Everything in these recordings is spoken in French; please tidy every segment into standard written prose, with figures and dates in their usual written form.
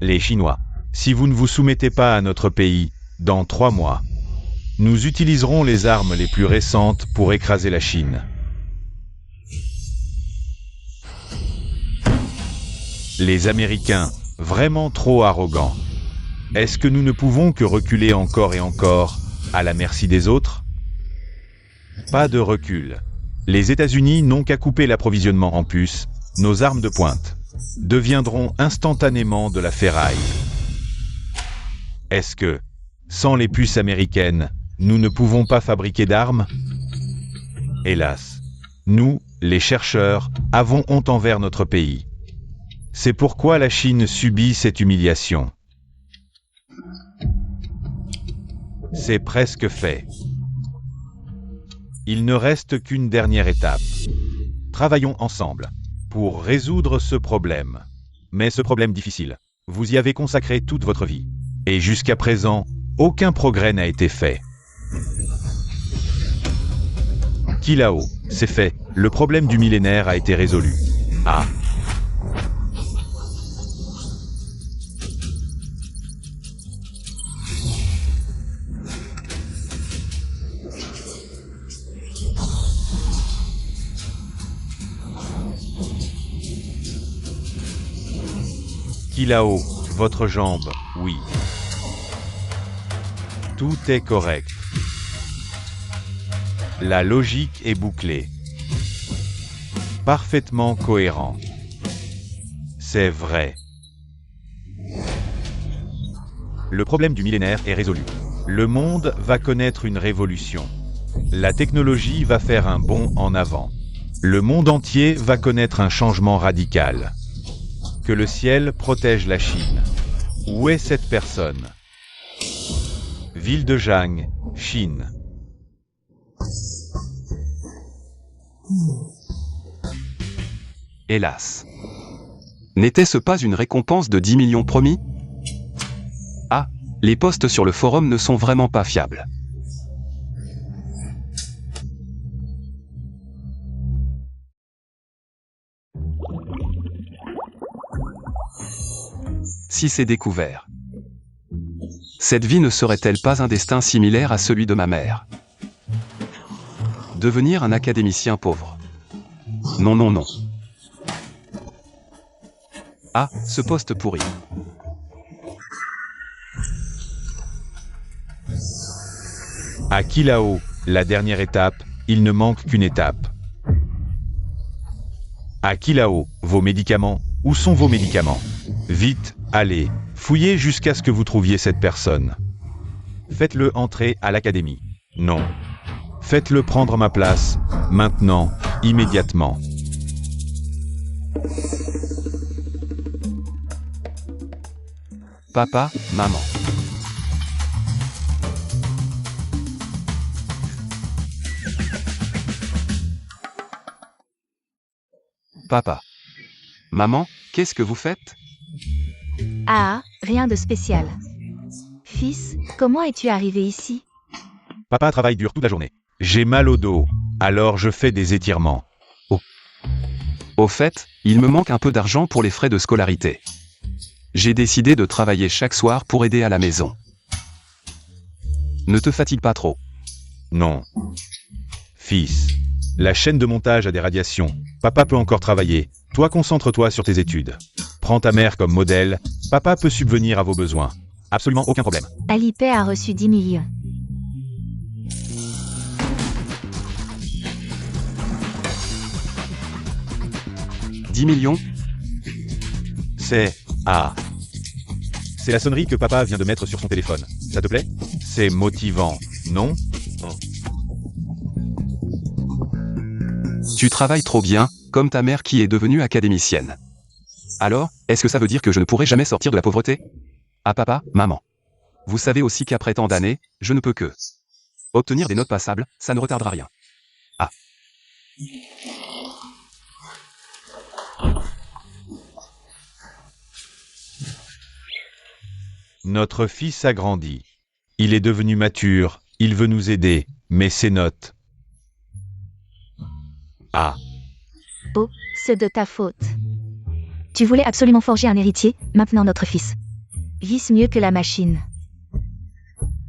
Les Chinois, si vous ne vous soumettez pas à notre pays, dans 3 mois, nous utiliserons les armes les plus récentes pour écraser la Chine. Les Américains, vraiment trop arrogants. Est-ce que nous ne pouvons que reculer encore et encore, à la merci des autres? Pas de recul. Les États-Unis n'ont qu'à couper l'approvisionnement en puces, nos armes de pointe deviendront instantanément de la ferraille. Est-ce que, sans les puces américaines, nous ne pouvons pas fabriquer d'armes? Hélas, nous, les chercheurs, avons honte envers notre pays. C'est pourquoi la Chine subit cette humiliation. C'est presque fait. Il ne reste qu'une dernière étape. Travaillons ensemble pour résoudre ce problème. Mais ce problème difficile, vous y avez consacré toute votre vie. Et jusqu'à présent, aucun progrès n'a été fait. Qilao, c'est fait, le problème du millénaire a été résolu. Ah. Qilao, votre jambe, oui. Tout est correct. La logique est bouclée. Parfaitement cohérent. C'est vrai. Le problème du millénaire est résolu. Le monde va connaître une révolution. La technologie va faire un bond en avant. Le monde entier va connaître un changement radical. Que le ciel protège la Chine. Où est cette personne? Ville de Zhang, Chine. Hélas. N'était-ce pas une récompense de 10 millions promis? Ah, les posts sur le forum ne sont vraiment pas fiables. Si c'est découvert. Cette vie ne serait-elle pas un destin similaire à celui de ma mère? Devenir un académicien pauvre. Non, non, non. Ah, ce poste pourri. À Qilao, la dernière étape, il ne manque qu'une étape. À Qilao, vos médicaments, où sont vos médicaments? Vite, allez, fouillez jusqu'à ce que vous trouviez cette personne. Faites-le entrer à l'académie. Non. Faites-le prendre ma place, maintenant, immédiatement. Papa, maman. Papa. Maman, qu'est-ce que vous faites? Ah, rien de spécial. Fils, comment es-tu arrivé ici? Papa travaille dur toute la journée. J'ai mal au dos, alors je fais des étirements. Au fait, il me manque un peu d'argent pour les frais de scolarité. J'ai décidé de travailler chaque soir pour aider à la maison. Ne te fatigue pas trop. Non. Fils, la chaîne de montage a des radiations. Papa peut encore travailler. Toi, concentre-toi sur tes études. Prends ta mère comme modèle. Papa peut subvenir à vos besoins. Absolument aucun problème. Alipay a reçu 10 millions. « 10 millions ?» C'est... Ah. C'est la sonnerie que papa vient de mettre sur son téléphone. Ça te plaît? C'est motivant, non? Tu travailles trop bien, comme ta mère qui est devenue académicienne. Alors, est-ce que ça veut dire que je ne pourrai jamais sortir de la pauvreté? Ah papa, maman. Vous savez aussi qu'après tant d'années, je ne peux que obtenir des notes passables, ça ne retardera rien. Ah. Notre fils a grandi. Il est devenu mature, il veut nous aider, mais ses notes... Ah. Oh, c'est de ta faute. Tu voulais absolument forger un héritier, maintenant notre fils. Visse mieux que la machine.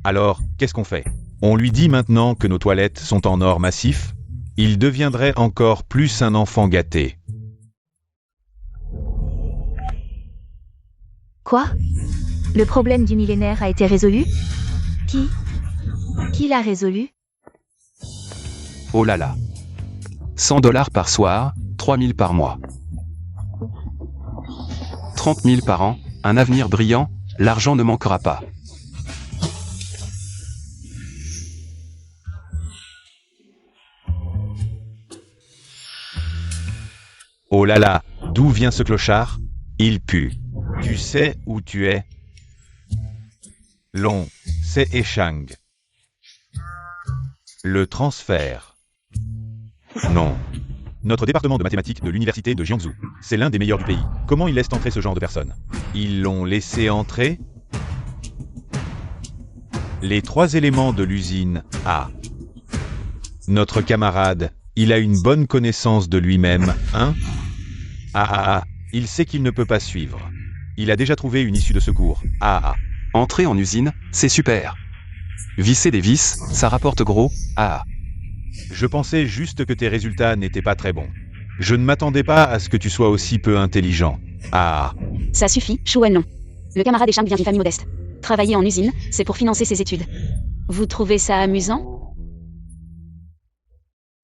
Alors, qu'est-ce qu'on fait? On lui dit maintenant que nos toilettes sont en or massif? Il deviendrait encore plus un enfant gâté. Quoi? Le problème du millénaire a été résolu? Qui l'a résolu? Oh là là. 100 $ par soir, 3000 par mois. 30 000 par an, un avenir brillant, l'argent ne manquera pas. Oh là là, d'où vient ce clochard? Il pue. Tu sais où tu es? Long, c'est Eshang. Le transfert. Non. Notre département de mathématiques de l'université de Jiangsu, c'est l'un des meilleurs du pays. Comment ils laissent entrer ce genre de personnes? Ils l'ont laissé entrer? Les 3 éléments de l'usine A. Notre camarade, il a une bonne connaissance de lui-même, hein? Il sait qu'il ne peut pas suivre. Il a déjà trouvé une issue de secours. Entrer en usine, c'est super. Visser des vis, ça rapporte gros, Je pensais juste que tes résultats n'étaient pas très bons. Je ne m'attendais pas à ce que tu sois aussi peu intelligent. Ça suffit, Chouanon. Le camarade Eshang vient d'une famille modeste. Travailler en usine, c'est pour financer ses études. Vous trouvez ça amusant?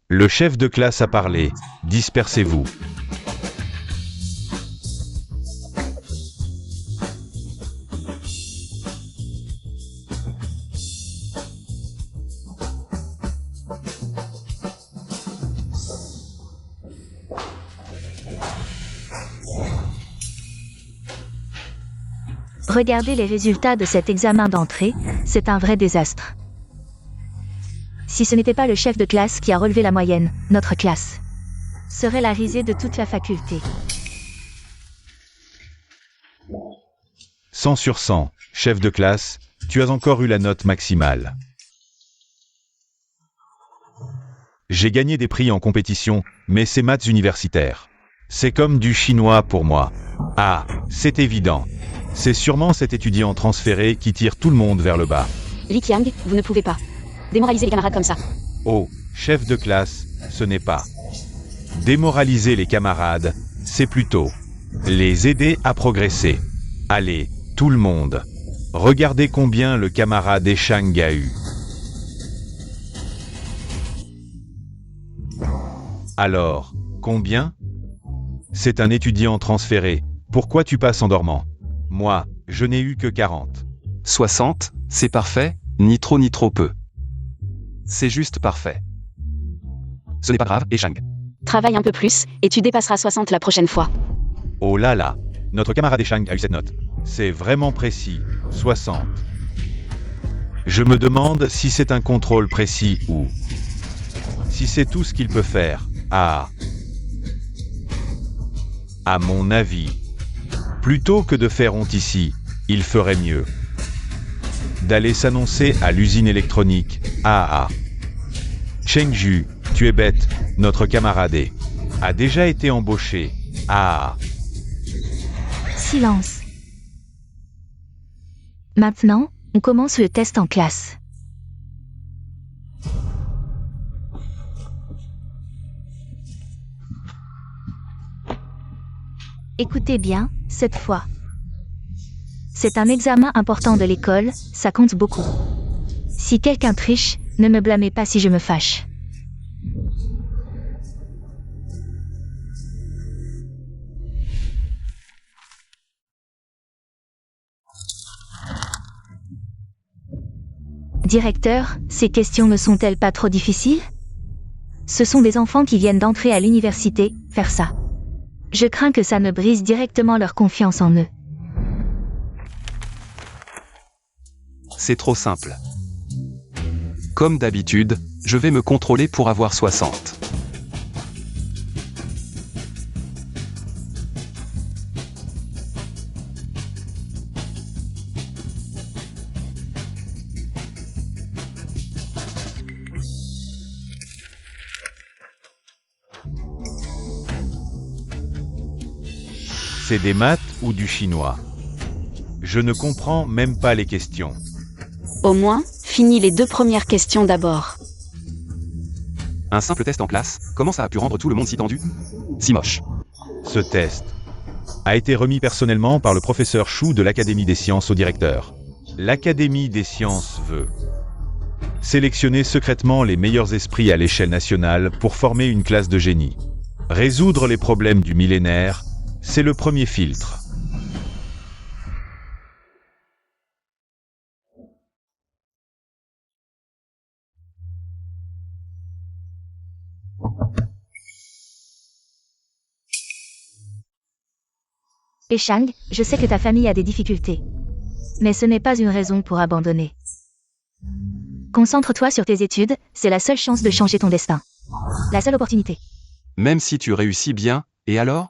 Le chef de classe a parlé. Dispersez-vous. Regardez les résultats de cet examen d'entrée, c'est un vrai désastre. Si ce n'était pas le chef de classe qui a relevé la moyenne, notre classe serait la risée de toute la faculté. 100 sur 100, chef de classe, tu as encore eu la note maximale. J'ai gagné des prix en compétition, mais c'est maths universitaires. C'est comme du chinois pour moi. C'est évident. C'est sûrement cet étudiant transféré qui tire tout le monde vers le bas. Li Qiang, vous ne pouvez pas démoraliser les camarades comme ça. Oh, chef de classe, ce n'est pas démoraliser les camarades, c'est plutôt les aider à progresser. Allez, tout le monde, regardez combien le camarade Eshang a eu. Alors, combien? C'est un étudiant transféré. Pourquoi tu passes en dormant? Moi, je n'ai eu que 40. 60, c'est parfait, ni trop peu. C'est juste parfait. Ce n'est pas grave, Eshang. Travaille un peu plus, et tu dépasseras 60 la prochaine fois. Oh là là, notre camarade Eshang a eu cette note. C'est vraiment précis, 60. Je me demande si c'est un contrôle précis ou si c'est tout ce qu'il peut faire. À mon avis, plutôt que de faire honte ici, il ferait mieux d'aller s'annoncer à l'usine électronique. Chengju, tu es bête, notre camarade a déjà été embauché. Silence. Maintenant, on commence le test en classe. Écoutez bien, cette fois. C'est un examen important de l'école, ça compte beaucoup. Si quelqu'un triche, ne me blâmez pas si je me fâche. Directeur, ces questions ne sont-elles pas trop difficiles? Ce sont des enfants qui viennent d'entrer à l'université, faire ça. Je crains que ça ne brise directement leur confiance en eux. C'est trop simple. Comme d'habitude, je vais me contrôler pour avoir 60. C'est des maths ou du chinois? Je ne comprends même pas les questions. Au moins, finis les 2 premières questions d'abord. Un simple test en classe, comment ça a pu rendre tout le monde si tendu? Si moche. Ce test a été remis personnellement par le professeur Chou de l'Académie des sciences au directeur. L'Académie des sciences veut sélectionner secrètement les meilleurs esprits à l'échelle nationale pour former une classe de génie. Résoudre les problèmes du millénaire, c'est le premier filtre. Et Shang, je sais que ta famille a des difficultés. Mais ce n'est pas une raison pour abandonner. Concentre-toi sur tes études, c'est la seule chance de changer ton destin. La seule opportunité. Même si tu réussis bien, et alors?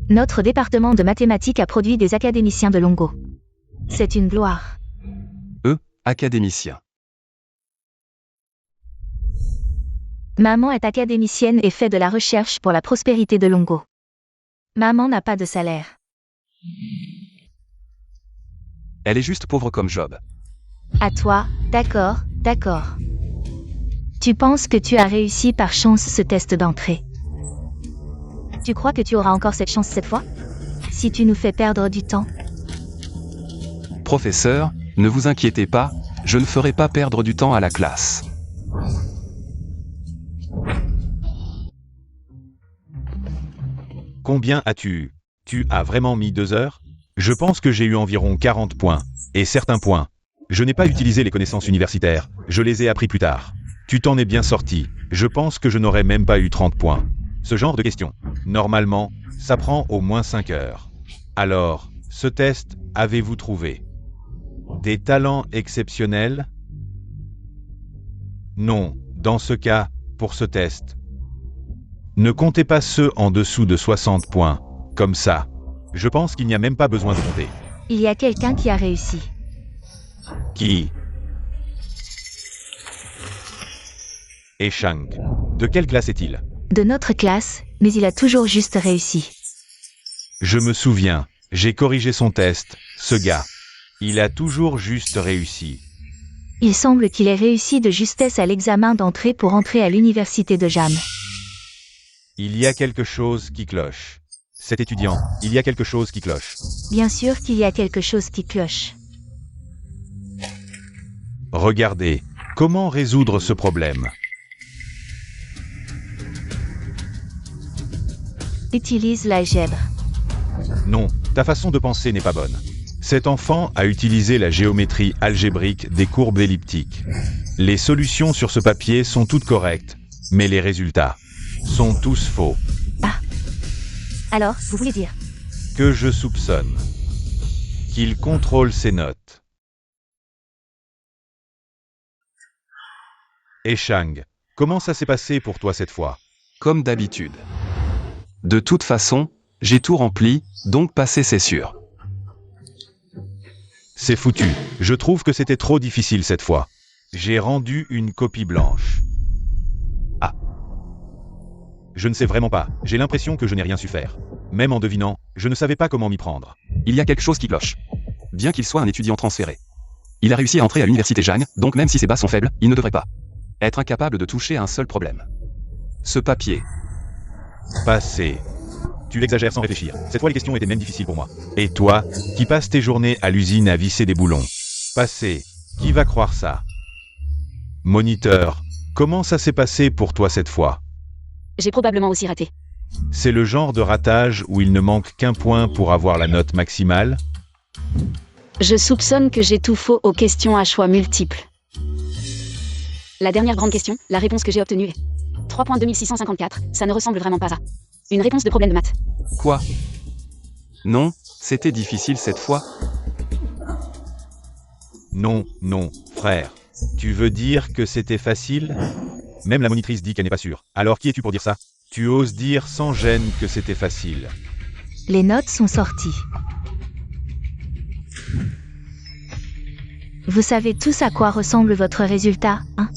Notre département de mathématiques a produit des académiciens de Longo. C'est une gloire. Académicien. Maman est académicienne et fait de la recherche pour la prospérité de Longo. Maman n'a pas de salaire. Elle est juste pauvre comme Job. À toi, d'accord, d'accord. Tu penses que tu as réussi par chance ce test d'entrée. Tu crois que tu auras encore cette chance cette fois? Si tu nous fais perdre du temps. Professeur, ne vous inquiétez pas, je ne ferai pas perdre du temps à la classe. Combien as-tu? Tu as vraiment mis 2 heures? Je pense que j'ai eu environ 40 points. Et certains points. Je n'ai pas utilisé les connaissances universitaires, je les ai appris plus tard. Tu t'en es bien sorti. Je pense que je n'aurais même pas eu 30 points. Ce genre de questions, normalement, ça prend au moins 5 heures. Alors, ce test, avez-vous trouvé des talents exceptionnels? Non, dans ce cas, pour ce test. Ne comptez pas ceux en dessous de 60 points, comme ça. Je pense qu'il n'y a même pas besoin de compter. Il y a quelqu'un qui a réussi. Qui? Et Shang. De quelle classe est-il? De notre classe, mais il a toujours juste réussi. Je me souviens, j'ai corrigé son test, ce gars. Il a toujours juste réussi. Il semble qu'il ait réussi de justesse à l'examen d'entrée pour entrer à l'université de Jam. Il y a quelque chose qui cloche. Cet étudiant, il y a quelque chose qui cloche. Bien sûr qu'il y a quelque chose qui cloche. Regardez, comment résoudre ce problème? Utilise l'algèbre. Non, ta façon de penser n'est pas bonne. Cet enfant a utilisé la géométrie algébrique des courbes elliptiques. Les solutions sur ce papier sont toutes correctes, mais les résultats sont tous faux. Alors, vous voulez dire? Que je soupçonne qu'il contrôle ses notes. Et Shang, comment ça s'est passé pour toi cette fois? Comme d'habitude. De toute façon, j'ai tout rempli, donc passer c'est sûr. C'est foutu. Je trouve que c'était trop difficile cette fois. J'ai rendu une copie blanche. Ah. Je ne sais vraiment pas. J'ai l'impression que je n'ai rien su faire. Même en devinant, je ne savais pas comment m'y prendre. Il y a quelque chose qui cloche. Bien qu'il soit un étudiant transféré. Il a réussi à entrer à l'université Jang, donc même si ses bases sont faibles, il ne devrait pas être incapable de toucher à un seul problème. Ce papier. Passé. Tu l'exagères sans réfléchir. Cette fois les questions étaient même difficiles pour moi. Et toi, qui passes tes journées à l'usine à visser des boulons. Passé. Qui va croire ça? Moniteur. Comment ça s'est passé pour toi cette fois? J'ai probablement aussi raté. C'est le genre de ratage où il ne manque qu'un point pour avoir la note maximale? Je soupçonne que j'ai tout faux aux questions à choix multiples. La dernière grande question, la réponse que j'ai obtenue est 3.2654, ça ne ressemble vraiment pas à une réponse de problème de maths. Quoi? Non, c'était difficile cette fois. Non, non, frère. Tu veux dire que c'était facile? Même la monitrice dit qu'elle n'est pas sûre. Alors qui es-tu pour dire ça? Tu oses dire sans gêne que c'était facile. Les notes sont sorties. Vous savez tous à quoi ressemble votre résultat, hein?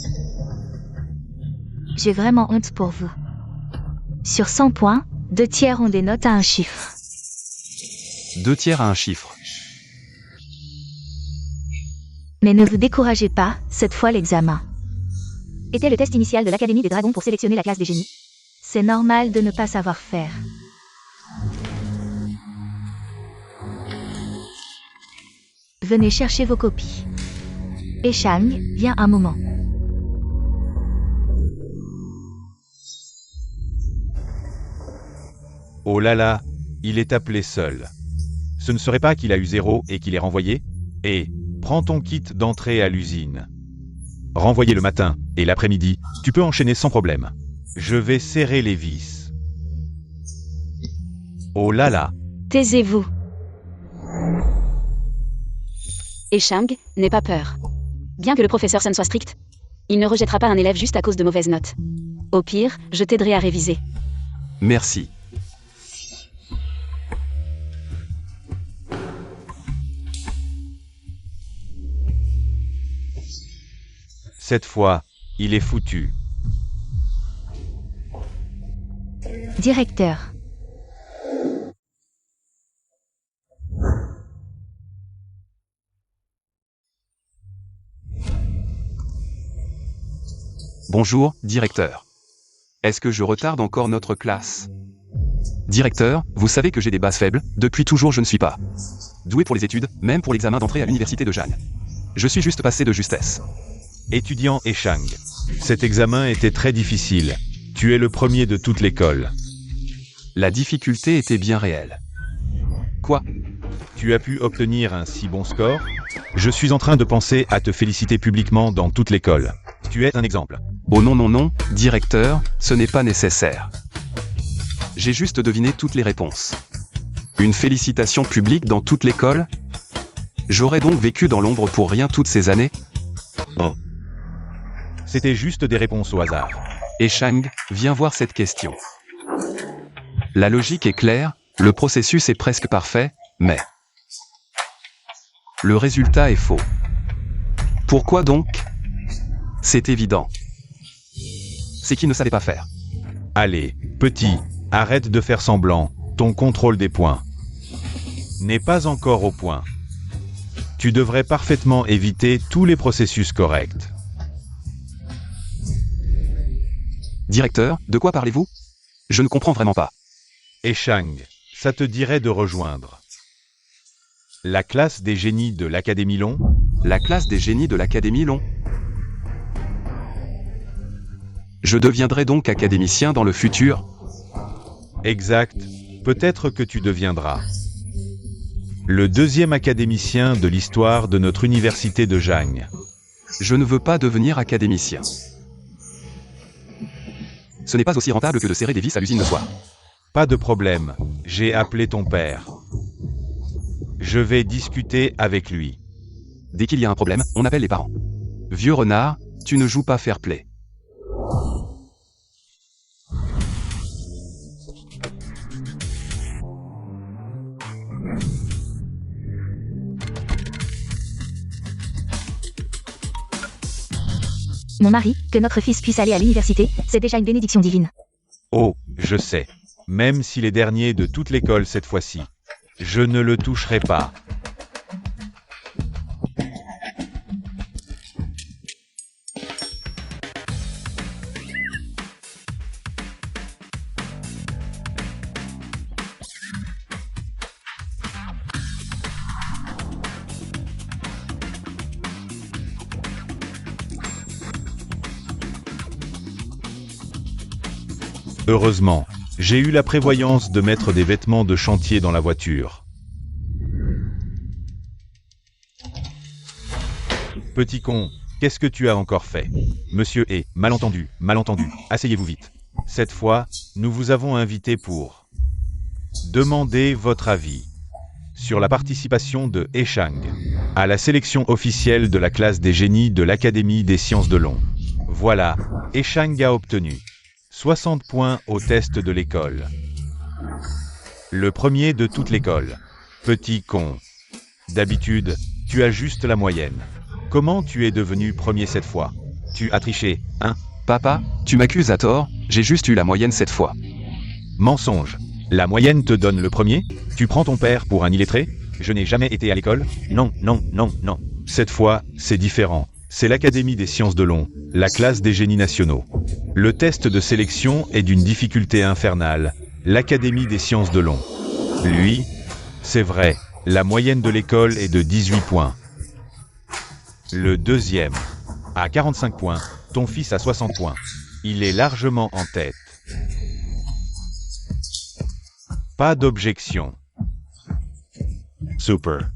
J'ai vraiment honte pour vous. Sur 100 points, 2 tiers ont des notes à un chiffre. 2/3 à un chiffre. Mais ne vous découragez pas, cette fois l'examen était le test initial de l'Académie des Dragons pour sélectionner la classe des génies. C'est normal de ne pas savoir faire. Venez chercher vos copies. Et Shang, viens un moment. Oh là là, il est appelé seul. Ce ne serait pas qu'il a eu 0 et qu'il est renvoyé? Et, prends ton kit d'entrée à l'usine. Renvoyé le matin et l'après-midi, tu peux enchaîner sans problème. Je vais serrer les vis. Oh là là, Taisez-vous. Et Shang, n'aie pas peur. Bien que le professeur Sun soit strict, il ne rejettera pas un élève juste à cause de mauvaises notes. Au pire, je t'aiderai à réviser. Merci. cette fois, il est foutu. Directeur. Bonjour, directeur. Est-ce que je retarde encore notre classe? Directeur, vous savez que j'ai des bases faibles, depuis toujours je ne suis pas doué pour les études, même pour l'examen d'entrée à l'université de Jeanne. Je suis juste passé de justesse. Étudiant Eshang. Cet examen était très difficile. Tu es le premier de toute l'école. La difficulté était bien réelle. Quoi? Tu as pu obtenir un si bon score? Je suis en train de penser à te féliciter publiquement dans toute l'école. Tu es un exemple. Oh non non non, directeur, ce n'est pas nécessaire. J'ai juste deviné toutes les réponses. Une félicitation publique dans toute l'école? J'aurais donc vécu dans l'ombre pour rien toutes ces années? Oh. C'était juste des réponses au hasard. Et Shang, viens voir cette question. La logique est claire, le processus est presque parfait, mais le résultat est faux. Pourquoi donc? C'est évident. C'est qu'il ne savait pas faire. Allez, petit, arrête de faire semblant, ton contrôle des points n'est pas encore au point. Tu devrais parfaitement éviter tous les processus corrects. Directeur, de quoi parlez-vous? Je ne comprends vraiment pas. Et Shang, ça te dirait de rejoindre la classe des génies de l'Académie Long? La classe des génies de l'Académie Long. Je deviendrai donc académicien dans le futur? Exact, peut-être que tu deviendras le deuxième académicien de l'histoire de notre université de Jeanne. Je ne veux pas devenir académicien. Ce n'est pas aussi rentable que de serrer des vis à l'usine le soir. Pas de problème, j'ai appelé ton père. Je vais discuter avec lui. Dès qu'il y a un problème, on appelle les parents. Vieux renard, tu ne joues pas fair play. Mon mari, que notre fils puisse aller à l'université, c'est déjà une bénédiction divine. Oh, je sais. Même s'il est dernier de toute l'école cette fois-ci. Je ne le toucherai pas. Heureusement, j'ai eu la prévoyance de mettre des vêtements de chantier dans la voiture. Petit con, qu'est-ce que tu as encore fait? Monsieur est, malentendu, asseyez-vous vite. Cette fois, nous vous avons invité pour demander votre avis sur la participation de Eshang à la sélection officielle de la classe des génies de l'Académie des sciences de Long. Voilà, Eshang a obtenu 60 points au test de l'école. Le premier de toute l'école. Petit con. D'habitude, tu as juste la moyenne. Comment tu es devenu premier cette fois? Tu as triché, hein? Papa, tu m'accuses à tort, j'ai juste eu la moyenne cette fois. Mensonge. La moyenne te donne le premier? Tu prends ton père pour un illettré? Je n'ai jamais été à l'école? Non, non, non, non. Cette fois, c'est différent. C'est l'Académie des sciences de Long, la classe des génies nationaux. Le test de sélection est d'une difficulté infernale. L'Académie des sciences de Long. Lui, c'est vrai, la moyenne de l'école est de 18 points. Le deuxième, à 45 points, ton fils a 60 points. Il est largement en tête. Pas d'objection. Super.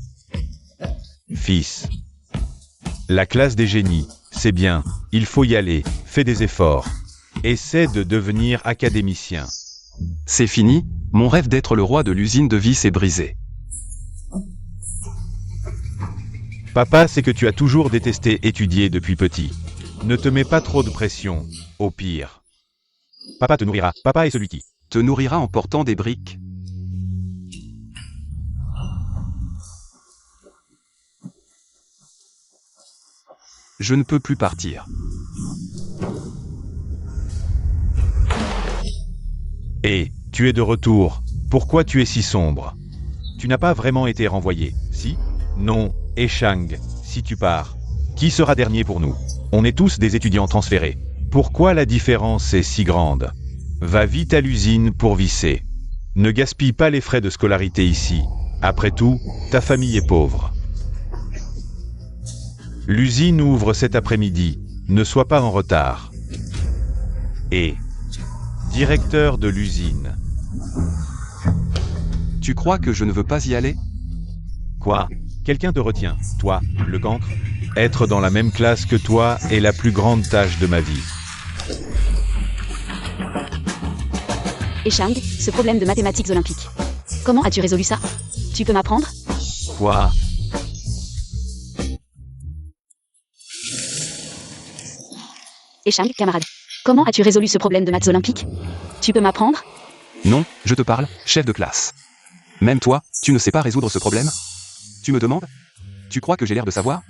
Fils. La classe des génies, c'est bien, il faut y aller, fais des efforts. Essaie de devenir académicien. C'est fini, mon rêve d'être le roi de l'usine de vis est brisé. Papa sait que tu as toujours détesté étudier depuis petit. Ne te mets pas trop de pression, au pire. Papa te nourrira, papa est celui qui Te nourrira en portant des briques. Je ne peux plus partir. Et, tu es de retour. Pourquoi tu es si sombre? Tu n'as pas vraiment été renvoyé, si? Non, et Shang, si tu pars. Qui sera dernier pour nous? On est tous des étudiants transférés. Pourquoi la différence est si grande? Va vite à l'usine pour visser. Ne gaspille pas les frais de scolarité ici. Après tout, ta famille est pauvre. L'usine ouvre cet après-midi. Ne sois pas en retard. Et directeur de l'usine. Tu crois que je ne veux pas y aller? Quoi? Quelqu'un te retient, toi, le cancre? Être dans la même classe que toi est la plus grande tâche de ma vie. Et Shang, ce problème de mathématiques olympiques. Comment as-tu résolu ça? Tu peux m'apprendre? Quoi? Et Shang, camarade. Comment as-tu résolu ce problème de maths olympiques? Tu peux m'apprendre? Non, je te parle, chef de classe. Même toi, tu ne sais pas résoudre ce problème? Tu me demandes? Tu crois que j'ai l'air de savoir?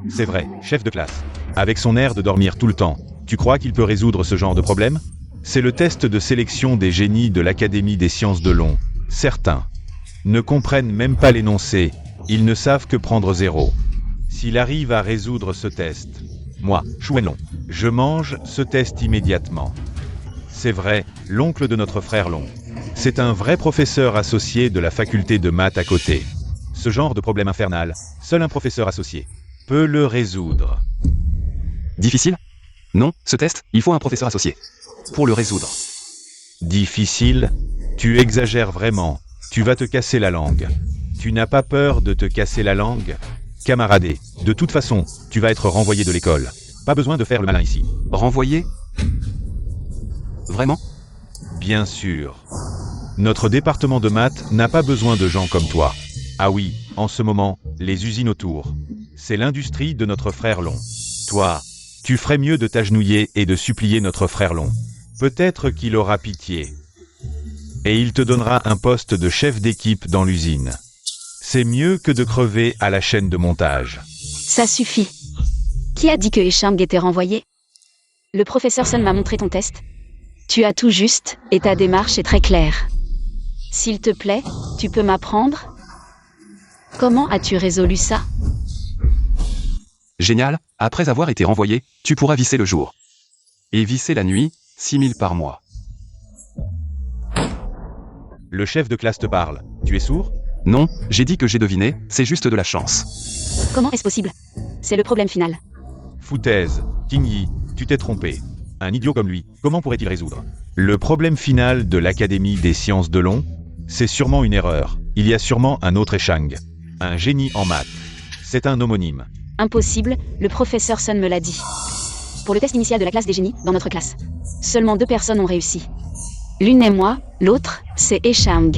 C'est vrai, chef de classe. Avec son air de dormir tout le temps, tu crois qu'il peut résoudre ce genre de problème? C'est le test de sélection des génies de l'Académie des sciences de Long. Certains ne comprennent même pas l'énoncé, ils ne savent que prendre 0. S'il arrive à résoudre ce test, moi, Chouenlong, je mange ce test immédiatement. C'est vrai, l'oncle de notre frère Long. C'est un vrai professeur associé de la faculté de maths à côté. Ce genre de problème infernal, seul un professeur associé peut le résoudre. Difficile? Non, ce test, il faut un professeur associé. Pour le résoudre. Difficile? Tu exagères vraiment. Tu vas te casser la langue. Tu n'as pas peur de te casser la langue? Camaradé, de toute façon, tu vas être renvoyé de l'école. Pas besoin de faire le malin ici. Renvoyé? Vraiment? Bien sûr. Notre département de maths n'a pas besoin de gens comme toi. Ah oui, en ce moment, les usines autour. C'est l'industrie de notre frère Long. Toi, tu ferais mieux de t'agenouiller et de supplier notre frère Long. Peut-être qu'il aura pitié. Et il te donnera un poste de chef d'équipe dans l'usine. C'est mieux que de crever à la chaîne de montage. Ça suffit. Qui a dit que Eshang était renvoyé? Le professeur Sun m'a montré ton test. Tu as tout juste, et ta démarche est très claire. S'il te plaît, tu peux m'apprendre? Comment as-tu résolu ça? Génial, après avoir été renvoyé, tu pourras visser le jour. Et visser la nuit, 6000 par mois. Le chef de classe te parle. Tu es sourd? Non, j'ai dit que j'ai deviné, c'est juste de la chance. Comment est-ce possible? C'est le problème final. Foutaise, King Yi, tu t'es trompé. Un idiot comme lui, comment pourrait-il résoudre? Le problème final de l'Académie des sciences de Long? C'est sûrement une erreur. Il y a sûrement un autre Eshang. Un génie en maths. C'est un homonyme. Impossible, le professeur Sun me l'a dit. Pour le test initial de la classe des génies, dans notre classe, seulement 2 personnes ont réussi. L'une est moi, l'autre, c'est Eshang.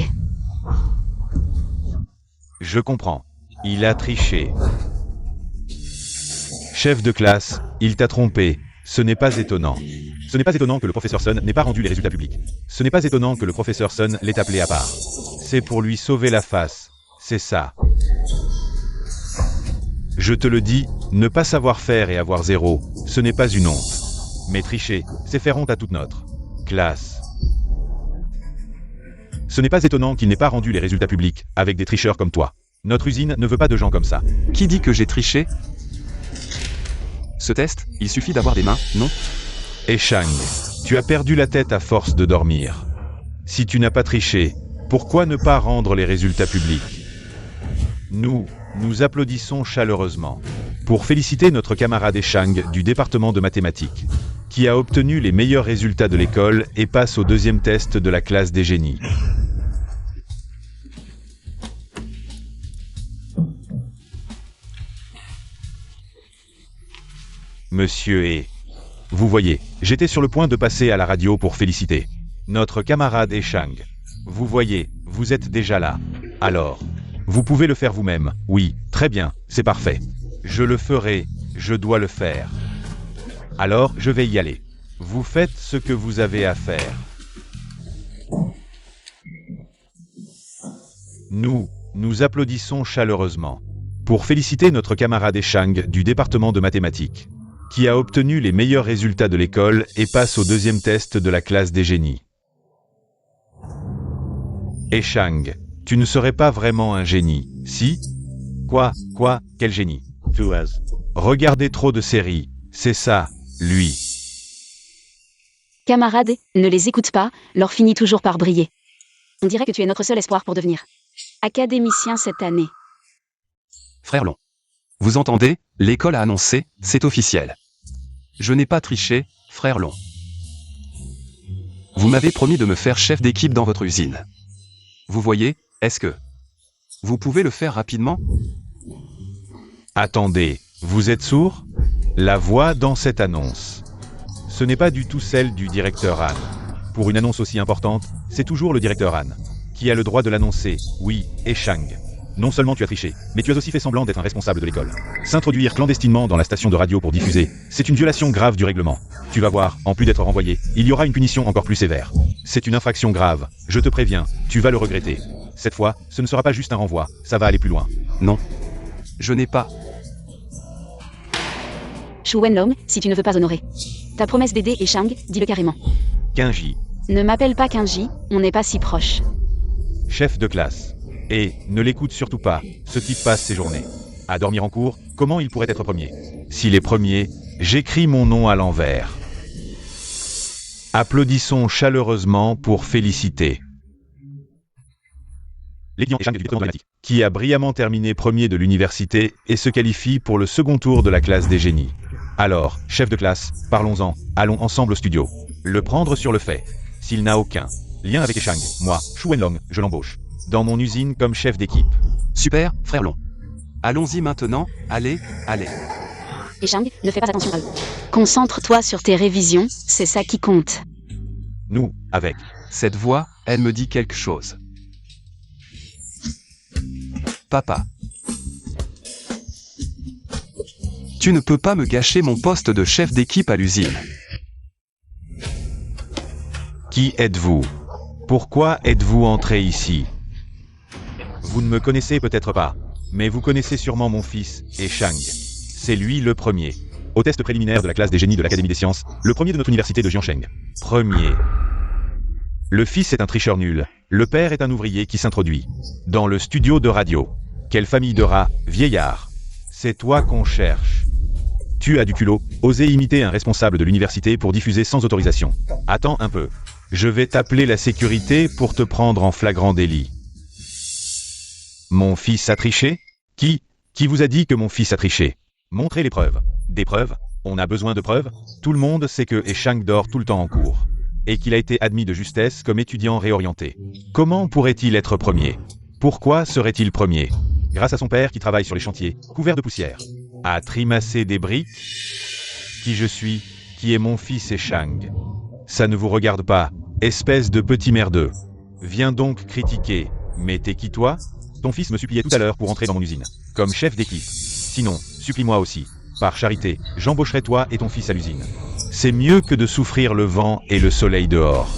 Je comprends. Il a triché. Chef de classe, il t'a trompé. Ce n'est pas étonnant. Ce n'est pas étonnant que le professeur Sun n'ait pas rendu les résultats publics. Ce n'est pas étonnant que le professeur Sun l'ait appelé à part. C'est pour lui sauver la face. C'est ça. Je te le dis, ne pas savoir faire et avoir 0, ce n'est pas une honte. Mais tricher, c'est faire honte à toute notre classe. Ce n'est pas étonnant qu'il n'ait pas rendu les résultats publics, avec des tricheurs comme toi. Notre usine ne veut pas de gens comme ça. Qui dit que j'ai triché? Ce test, il suffit d'avoir des mains, non? Et Shang, tu as perdu la tête à force de dormir. Si tu n'as pas triché, pourquoi ne pas rendre les résultats publics? Nous applaudissons chaleureusement pour féliciter notre camarade Shang du département de mathématiques, qui a obtenu les meilleurs résultats de l'école et passe au deuxième test de la classe des génies. Monsieur vous voyez, j'étais sur le point de passer à la radio pour féliciter notre camarade Shang. Vous voyez, vous êtes déjà là. Alors, vous pouvez le faire vous-même. Oui, très bien, c'est parfait. Je le ferai, je dois le faire. Alors, je vais y aller. Vous faites ce que vous avez à faire. Nous applaudissons chaleureusement pour féliciter notre camarade Shang du département de mathématiques, qui a obtenu les meilleurs résultats de l'école et passe au deuxième test de la classe des génies. Shang, tu ne serais pas vraiment un génie, si? Quoi, quel génie? Regardez trop de séries, c'est ça, lui. Camarade, ne les écoute pas, leur finit toujours par briller. On dirait que tu es notre seul espoir pour devenir académicien cette année. Frère Long. Vous entendez? L'école a annoncé, c'est officiel. Je n'ai pas triché, frère Long. Vous m'avez promis de me faire chef d'équipe dans votre usine. Vous voyez, est-ce que vous pouvez le faire rapidement? Attendez, vous êtes sourd? La voix dans cette annonce. Ce n'est pas du tout celle du directeur Han. Pour une annonce aussi importante, c'est toujours le directeur Han qui a le droit de l'annoncer, oui, et Shang. Non seulement tu as triché, mais tu as aussi fait semblant d'être un responsable de l'école. S'introduire clandestinement dans la station de radio pour diffuser, c'est une violation grave du règlement. Tu vas voir, en plus d'être renvoyé, il y aura une punition encore plus sévère. C'est une infraction grave, je te préviens, tu vas le regretter. Cette fois, ce ne sera pas juste un renvoi, ça va aller plus loin. Non. Je n'ai pas. Shu Wenlong, si tu ne veux pas honorer ta promesse d'aider Shang, dis-le carrément. Kinji, Ne m'appelle pas Kinji, on n'est pas si proches. chef de classe. Et, ne l'écoute surtout pas, ce type passe ses journées à dormir en cours, comment il pourrait être premier? S'il est premier, j'écris mon nom à l'envers. Applaudissons chaleureusement pour féliciter l'étudiant Shang du département de mathématiques, qui a brillamment terminé premier de l'université et se qualifie pour le second tour de la classe des génies. Alors, chef de classe, parlons-en, allons ensemble au studio. Le prendre sur le fait. S'il n'a aucun lien avec Shang, moi, Shu Wenlong, je l'embauche dans mon usine comme chef d'équipe. Super, frère Long. Allons-y maintenant, allez. Shang, ne fais pas attention à eux. Concentre-toi sur tes révisions, c'est ça qui compte. Nous, avec Cette voix, elle me dit quelque chose. Papa. Tu ne peux pas me gâcher mon poste de chef d'équipe à l'usine. Qui êtes-vous? Pourquoi êtes-vous entré ici? Vous ne me connaissez peut-être pas, mais vous connaissez sûrement mon fils, Shang. C'est lui le premier. Au test préliminaire de la classe des génies de l'Académie des sciences, le premier de notre université de Jiangsheng. Premier. Le fils est un tricheur nul. Le père est un ouvrier qui s'introduit dans le studio de radio. Quelle famille de rats, vieillard. C'est toi qu'on cherche. Tu as du culot, oser imiter un responsable de l'université pour diffuser sans autorisation. Attends un peu. Je vais t'appeler la sécurité pour te prendre en flagrant délit. Mon fils a triché? Qui vous a dit que mon fils a triché? Montrez les preuves. Des preuves? On a besoin de preuves? Tout le monde sait que Shang dort tout le temps en cours. Et qu'il a été admis de justesse comme étudiant réorienté. Comment pourrait-il être premier? Pourquoi serait-il premier? Grâce à son père qui travaille sur les chantiers, couvert de poussière. À trimasser des briques? Qui je suis? Qui est mon fils Shang? Ça ne vous regarde pas, espèce de petit merdeux. Viens donc critiquer. Mais t'es qui toi? Ton fils me suppliait tout à l'heure pour entrer dans mon usine, comme chef d'équipe. Sinon, supplie-moi aussi. Par charité, j'embaucherai toi et ton fils à l'usine. C'est mieux que de souffrir le vent et le soleil dehors.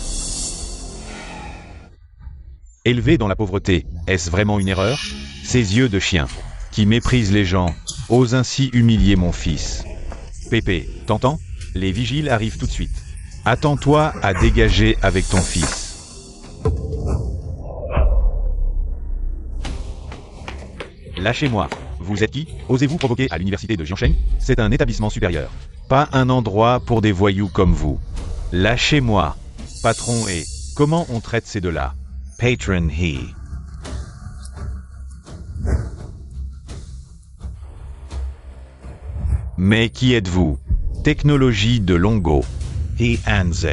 Élevé dans la pauvreté, est-ce vraiment une erreur? Ces yeux de chien, qui méprisent les gens, osent ainsi humilier mon fils. Pépé, t'entends? Les vigiles arrivent tout de suite. Attends-toi à dégager avec ton fils. Lâchez-moi. Vous êtes qui? Osez-vous provoquer à l'université de Jiangsheng? C'est un établissement supérieur. Pas un endroit pour des voyous comme vous. Lâchez-moi. Patron et... Comment on traite ces deux-là? Patron he. Mais qui êtes-vous? Technologie de Longo. He Anze.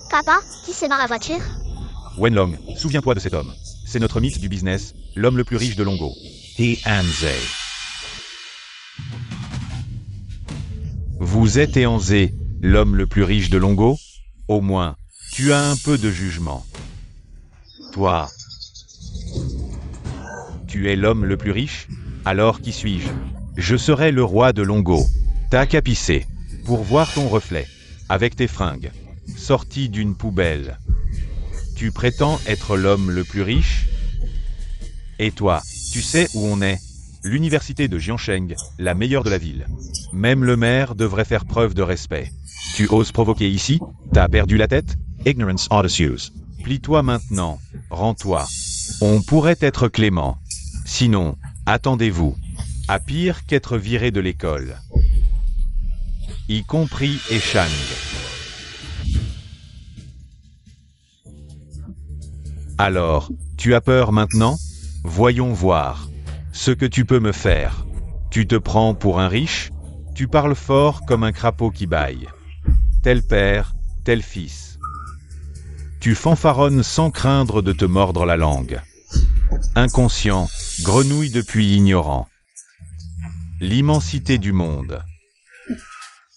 Papa, qui c'est dans la voiture? Wenlong, souviens-toi de cet homme. C'est notre mythe du business, l'homme le plus riche de Longo. He Anze. Vous êtes Eanze, l'homme le plus riche de Longo? Au moins, tu as un peu de jugement. Toi. Tu es l'homme le plus riche? Alors qui suis-je? Je serai le roi de Longo. T'as qu'à pisser, pour voir ton reflet, avec tes fringues, sorti d'une poubelle. Tu prétends être l'homme le plus riche? Et toi, tu sais où on est? L'université de Jiangsheng, la meilleure de la ville. Même le maire devrait faire preuve de respect. Tu oses provoquer ici? T'as perdu la tête? Ignorance Odysseus. Plie-toi maintenant, rends-toi. On pourrait être clément. Sinon, attendez-vous. À pire qu'être viré de l'école. Y compris Eshang. Alors, tu as peur maintenant? Voyons voir. Ce que tu peux me faire. Tu te prends pour un riche? Tu parles fort comme un crapaud qui bâille. Tel père, tel fils. Tu fanfaronnes sans craindre de te mordre la langue. Inconscient, grenouille depuis ignorant. L'immensité du monde.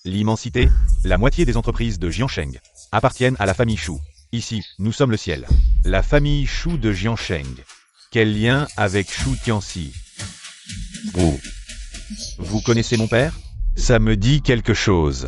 L'immensité, la moitié des entreprises de Jiangsheng appartiennent à la famille Shu. Ici, nous sommes le ciel. La famille Shu de Jiangsheng. Quel lien avec Shu Tianxi? Vous connaissez mon père? Ça me dit quelque chose.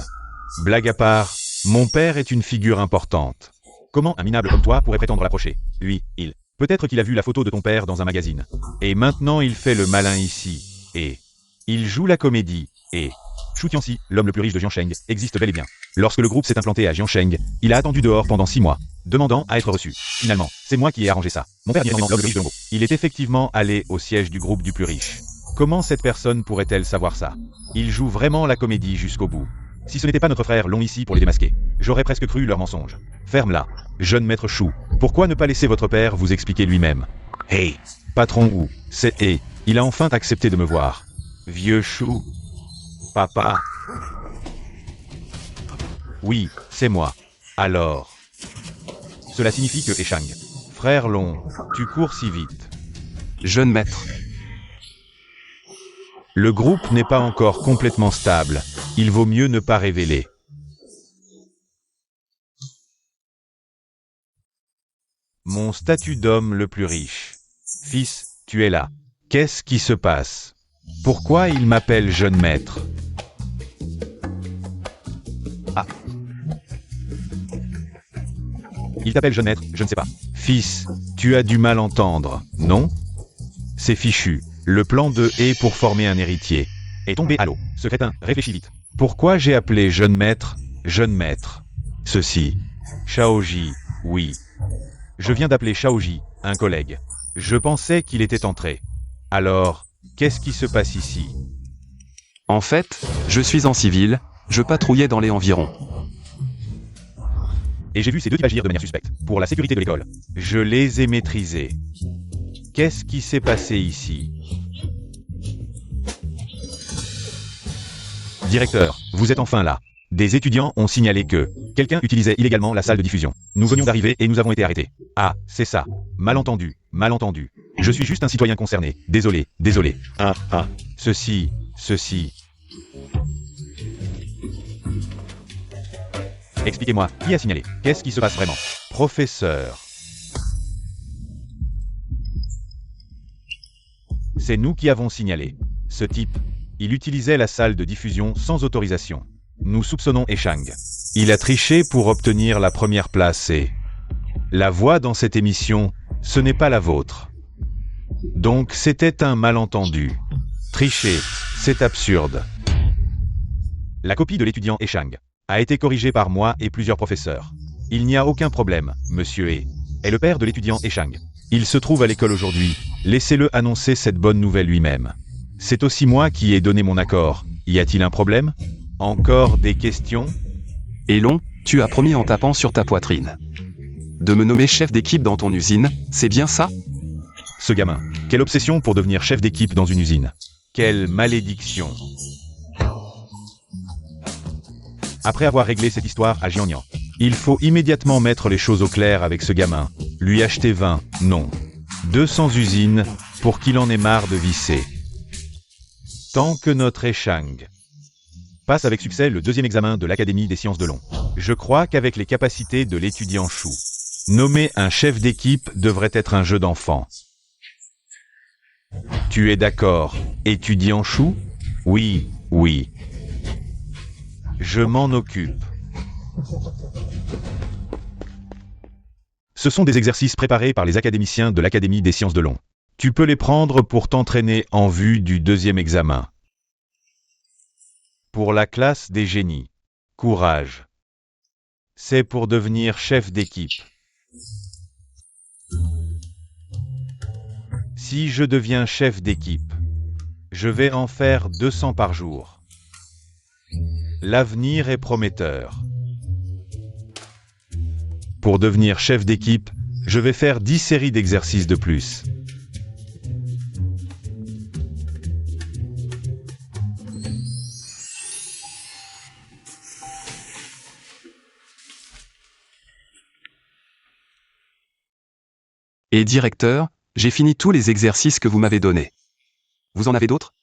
Blague à part, mon père est une figure importante. Comment un minable comme toi pourrait prétendre l'approcher? Lui, il... Peut-être qu'il a vu la photo de ton père dans un magazine. Et maintenant il fait le malin ici. Et... Il joue la comédie. Et... Shu Tianxi, l'homme le plus riche de Jiangsheng, existe bel et bien. Lorsque le groupe s'est implanté à Jiangsheng, il a attendu dehors pendant 6 mois, demandant à être reçu. Finalement, c'est moi qui ai arrangé ça. Mon père est l'homme le plus riche de Longo. Il est effectivement allé au siège du groupe du plus riche. Comment cette personne pourrait-elle savoir ça? Il joue vraiment la comédie jusqu'au bout. Si ce n'était pas notre frère long ici pour les démasquer, j'aurais presque cru leur mensonge. Ferme-la. Jeune maître Shu, pourquoi ne pas laisser votre père vous expliquer lui-même? Hey, patron Wu, c'est il a enfin accepté de me voir. Vieux Shu. Papa. Oui, c'est moi. Alors. Cela signifie que Eshang. Frère Long, tu cours si vite. Jeune maître. Le groupe n'est pas encore complètement stable. Il vaut mieux ne pas révéler. Mon statut d'homme le plus riche. Fils, tu es là. Qu'est-ce qui se passe? Pourquoi il m'appelle jeune maître? Ah. Il t'appelle jeune maître, je ne sais pas. Fils, tu as du mal à entendre, non? C'est fichu. Le plan de est pour former un héritier. Est tombé à l'eau. Ce crétin, réfléchis vite. Pourquoi j'ai appelé jeune maître? Jeune maître. Ceci. Shaoji, oui. Je viens d'appeler Shaoji, un collègue. Je pensais qu'il était entré. Alors, qu'est-ce qui se passe ici? En fait, je suis en civil, je patrouillais dans les environs. Et j'ai vu ces deux types agir de manière suspecte, pour la sécurité de l'école. Je les ai maîtrisés. Qu'est-ce qui s'est passé ici? Directeur, vous êtes enfin là. Des étudiants ont signalé que quelqu'un utilisait illégalement la salle de diffusion. Nous venions d'arriver et nous avons été arrêtés. Ah, c'est ça. Malentendu, malentendu. Je suis juste un citoyen concerné. Désolé, désolé. Ceci. Expliquez-moi, qui a signalé? Qu'est-ce qui se passe vraiment? Professeur. C'est nous qui avons signalé. Ce type, il utilisait la salle de diffusion sans autorisation. Nous soupçonnons Eshang. Il a triché pour obtenir la première place et... La voix dans cette émission, ce n'est pas la vôtre. Donc c'était un malentendu. Tricher, c'est absurde. La copie de l'étudiant Eshang a été corrigée par moi et plusieurs professeurs. Il n'y a aucun problème, monsieur E. est le père de l'étudiant Eshang. Il se trouve à l'école aujourd'hui. Laissez-le annoncer cette bonne nouvelle lui-même. C'est aussi moi qui ai donné mon accord. Y a-t-il un problème? Encore des questions? Elon, tu as promis en tapant sur ta poitrine de me nommer chef d'équipe dans ton usine, c'est bien ça? Ce gamin. Quelle obsession pour devenir chef d'équipe dans une usine. Quelle malédiction. Après avoir réglé cette histoire à Jiangnan, il faut immédiatement mettre les choses au clair avec ce gamin. Lui acheter 20, non. 200 usines, pour qu'il en ait marre de visser. Tant que notre Eshang passe avec succès le deuxième examen de l'Académie des sciences de Long. Je crois qu'avec les capacités de l'étudiant Chou, nommer un chef d'équipe devrait être un jeu d'enfant. Tu es d'accord, étudiant Chou? Oui, oui. Je m'en occupe. Ce sont des exercices préparés par les académiciens de l'Académie des sciences de Long. Tu peux les prendre pour t'entraîner en vue du deuxième examen. Pour la classe des génies. Courage. C'est pour devenir chef d'équipe. Si je deviens chef d'équipe, je vais en faire 200 par jour. L'avenir est prometteur. Pour devenir chef d'équipe, je vais faire 10 séries d'exercices de plus. Et directeur, j'ai fini tous les exercices que vous m'avez donnés. Vous en avez d'autres?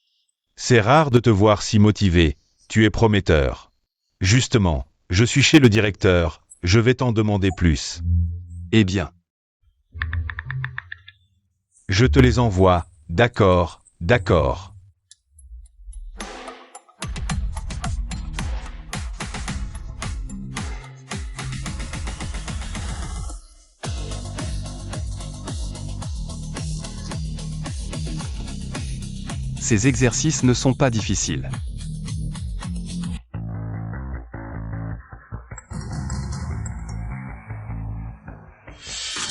C'est rare de te voir si motivé, tu es prometteur. Justement, je suis chez le directeur, je vais t'en demander plus. Eh bien. Je te les envoie, d'accord, d'accord. Ces exercices ne sont pas difficiles.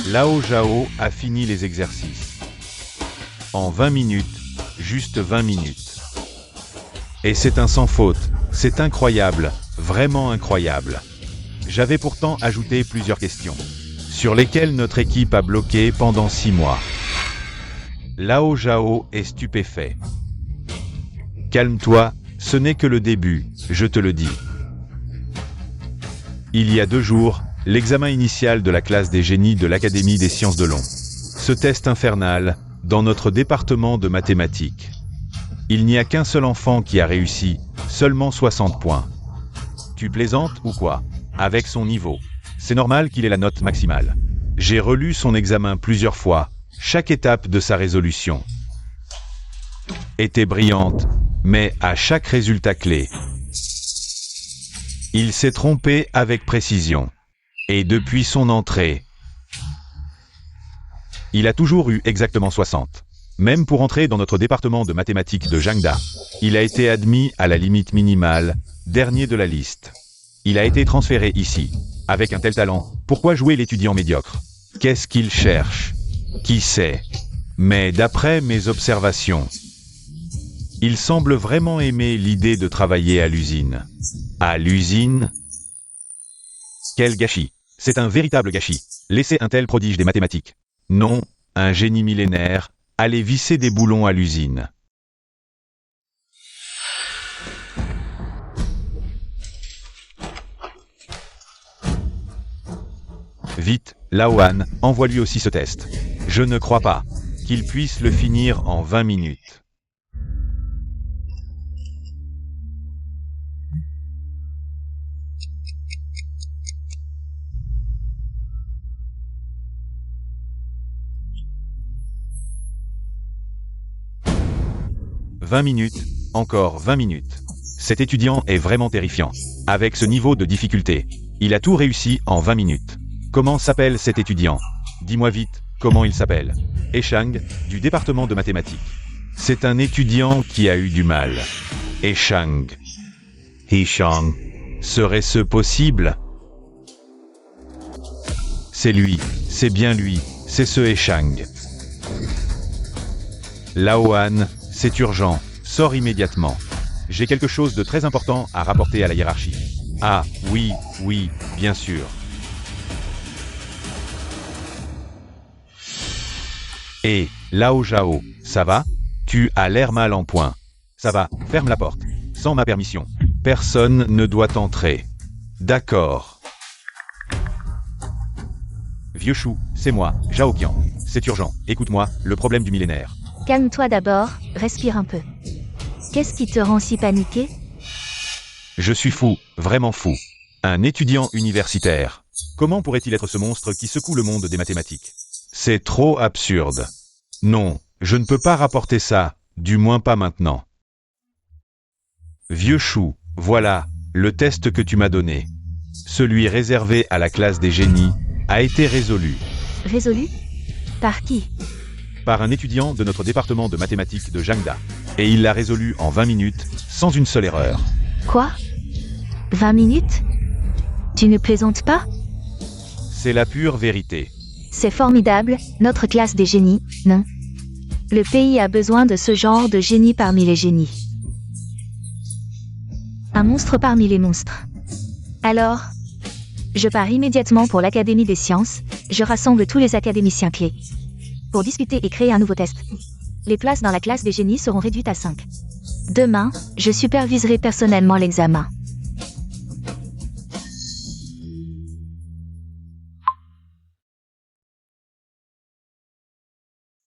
Lao Zhao a fini les exercices. En 20 minutes, juste 20 minutes. Et c'est un sans faute, c'est incroyable, vraiment incroyable. J'avais pourtant ajouté plusieurs questions, sur lesquelles notre équipe a bloqué pendant 6 mois. Lao Zhao est stupéfait. Calme-toi, ce n'est que le début, je te le dis. Il y a 2 jours, l'examen initial de la classe des génies de l'Académie des sciences de Long. Ce test infernal, dans notre département de mathématiques. Il n'y a qu'un seul enfant qui a réussi, seulement 60 points. Tu plaisantes ou quoi? Avec son niveau. C'est normal qu'il ait la note maximale. J'ai relu son examen plusieurs fois, chaque étape de sa résolution était brillante, mais à chaque résultat clé, il s'est trompé avec précision. Et depuis son entrée, il a toujours eu exactement 60. Même pour entrer dans notre département de mathématiques de Jiangda, il a été admis à la limite minimale, dernier de la liste. Il a été transféré ici. Avec un tel talent, pourquoi jouer l'étudiant médiocre? Qu'est-ce qu'il cherche? Qui sait? Mais d'après mes observations, il semble vraiment aimer l'idée de travailler à l'usine. À l'usine? Quel gâchis! C'est un véritable gâchis. Laisser un tel prodige des mathématiques. Non, un génie millénaire, aller visser des boulons à l'usine. Vite, Laoan, envoie lui aussi ce test. Je ne crois pas qu'il puisse le finir en 20 minutes. « 20 minutes, encore 20 minutes. Cet étudiant est vraiment terrifiant. Avec ce niveau de difficulté, il a tout réussi en 20 minutes. Comment s'appelle cet étudiant? Dis-moi vite, comment il s'appelle? Eshang, du département de mathématiques. C'est un étudiant qui a eu du mal. Eshang. Serait-ce possible? C'est lui, c'est bien lui, c'est ce Eshang. Laohan, c'est urgent, sors immédiatement. J'ai quelque chose de très important à rapporter à la hiérarchie. Ah, oui, bien sûr. Et, Lao Zhao, ça va? Tu as l'air mal en point. Ça va, ferme la porte. Sans ma permission. Personne ne doit entrer. D'accord. Vieux chou, c'est moi, Zhao Qian. C'est urgent, écoute-moi, le problème du millénaire. Calme-toi d'abord, respire un peu. Qu'est-ce qui te rend si paniqué? Je suis fou, vraiment fou. Un étudiant universitaire. Comment pourrait-il être ce monstre qui secoue le monde des mathématiques? C'est trop absurde. Non, je ne peux pas rapporter ça, du moins pas maintenant. Vieux chou, voilà, le test que tu m'as donné. Celui réservé à la classe des génies a été résolu. Résolu? Par qui? Par un étudiant de notre département de mathématiques de Jangda. Et il l'a résolu en 20 minutes, sans une seule erreur. Quoi? 20 minutes? Tu ne plaisantes pas? C'est la pure vérité. C'est formidable, notre classe des génies, non? Le pays a besoin de ce genre de génie parmi les génies. Un monstre parmi les monstres. Alors, je pars immédiatement pour l'Académie des sciences, je rassemble tous les académiciens clés. Pour discuter et créer un nouveau test. Les places dans la classe des génies seront réduites à 5. Demain, je superviserai personnellement l'examen.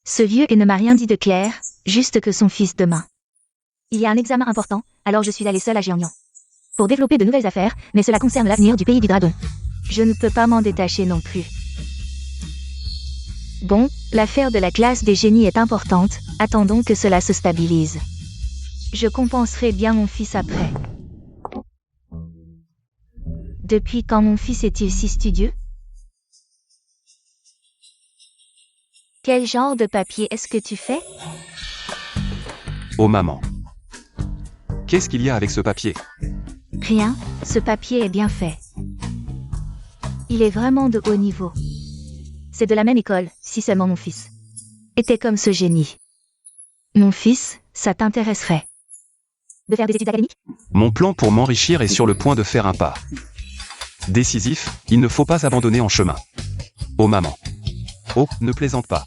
Ce vieux et ne m'a rien dit de clair, juste que son fils demain. Il y a un examen important, alors je suis allée seule à Jiangnan. Pour développer de nouvelles affaires, mais cela concerne l'avenir du pays du dragon. Je ne peux pas m'en détacher non plus. Bon, l'affaire de la classe des génies est importante, attendons que cela se stabilise. Je compenserai bien mon fils après. Depuis quand mon fils est-il si studieux? Quel genre de papier est-ce que tu fais? Oh maman. Qu'est-ce qu'il y a avec ce papier? Rien, ce papier est bien fait. Il est vraiment de haut niveau. C'est de la même école, si seulement mon fils était comme ce génie. Mon fils, ça t'intéresserait de faire des études académiques? Mon plan pour m'enrichir est sur le point de faire un pas décisif, il ne faut pas abandonner en chemin. Oh maman. Oh, ne plaisante pas.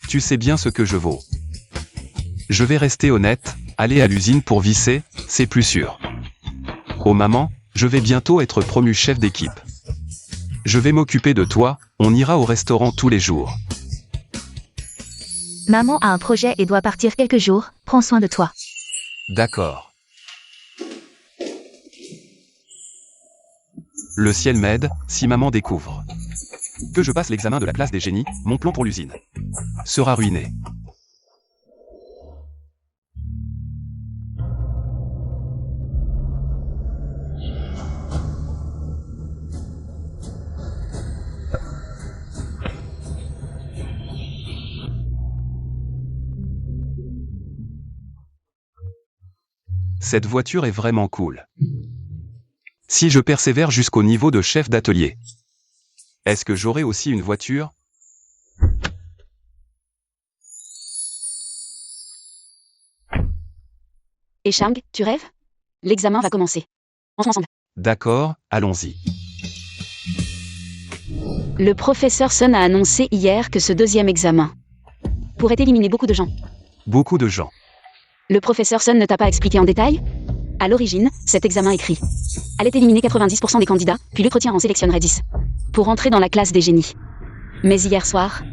Tu sais bien ce que je vaux. Je vais rester honnête, aller à l'usine pour visser, c'est plus sûr. Oh maman, je vais bientôt être promu chef d'équipe. Je vais m'occuper de toi, on ira au restaurant tous les jours. Maman a un projet et doit partir quelques jours, prends soin de toi. D'accord. Le ciel m'aide, si maman découvre que je passe l'examen de la classe des génies, mon plan pour l'usine sera ruiné. Cette voiture est vraiment cool. Si je persévère jusqu'au niveau de chef d'atelier, est-ce que j'aurai aussi une voiture? Eshang, tu rêves? L'examen va commencer. Entrons ensemble. D'accord, allons-y. Le professeur Sun a annoncé hier que ce deuxième examen pourrait éliminer beaucoup de gens. Beaucoup de gens. Le professeur Sun ne t'a pas expliqué en détail? À l'origine, cet examen écrit allait éliminer 90% des candidats, puis l'entretien en sélectionnerait 10 pour entrer dans la classe des génies. Mais hier soir,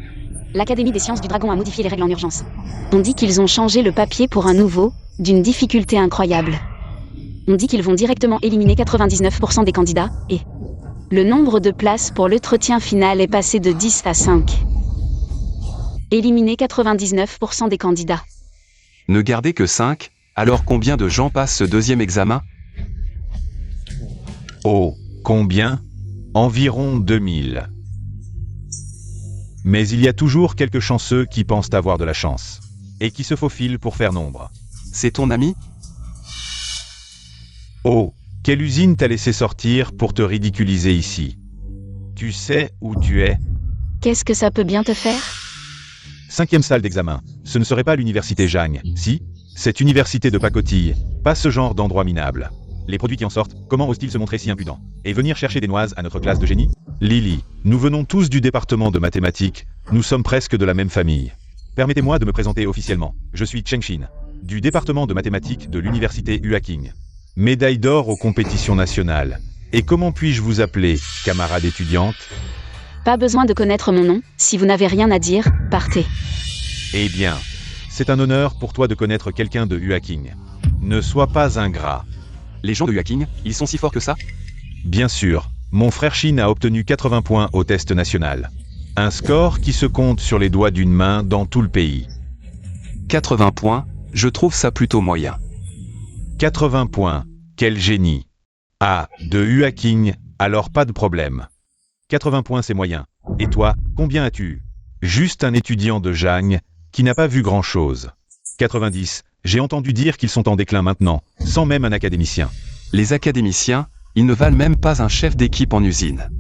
l'Académie des sciences du dragon a modifié les règles en urgence. On dit qu'ils ont changé le papier pour un nouveau, d'une difficulté incroyable. On dit qu'ils vont directement éliminer 99% des candidats, et le nombre de places pour l'entretien final est passé de 10 à 5. Éliminer 99% des candidats. Ne gardez que 5, alors combien de gens passent ce deuxième examen? Oh, combien? Environ 2000. Mais il y a toujours quelques chanceux qui pensent avoir de la chance. Et qui se faufilent pour faire nombre. C'est ton ami? Oh, quelle usine t'a laissé sortir pour te ridiculiser ici? Tu sais où tu es? Qu'est-ce que ça peut bien te faire? 5e salle d'examen. Ce ne serait pas l'université Jagne, si? Cette université de pacotille, pas ce genre d'endroit minable. Les produits qui en sortent, comment osent-ils se montrer si impudents? Et venir chercher des noises à notre classe de génie? Lily, nous venons tous du département de mathématiques, nous sommes presque de la même famille. Permettez-moi de me présenter officiellement. Je suis Cheng Xin, du département de mathématiques de l'université Huaking. Médaille d'or aux compétitions nationales. Et comment puis-je vous appeler, camarade étudiante? Pas besoin de connaître mon nom, si vous n'avez rien à dire, partez. Eh bien, c'est un honneur pour toi de connaître quelqu'un de Huaking. Ne sois pas ingrat. Les gens de Huaking, ils sont si forts que ça? Bien sûr, mon frère Shin a obtenu 80 points au test national. Un score qui se compte sur les doigts d'une main dans tout le pays. 80 points, je trouve ça plutôt moyen. 80 points, quel génie. Ah, de Huaking, alors pas de problème. 80 points c'est moyen. Et toi, combien as-tu? Juste un étudiant de Jagne, qui n'a pas vu grand-chose. 90, j'ai entendu dire qu'ils sont en déclin maintenant, sans même un académicien. Les académiciens, ils ne valent même pas un chef d'équipe en usine.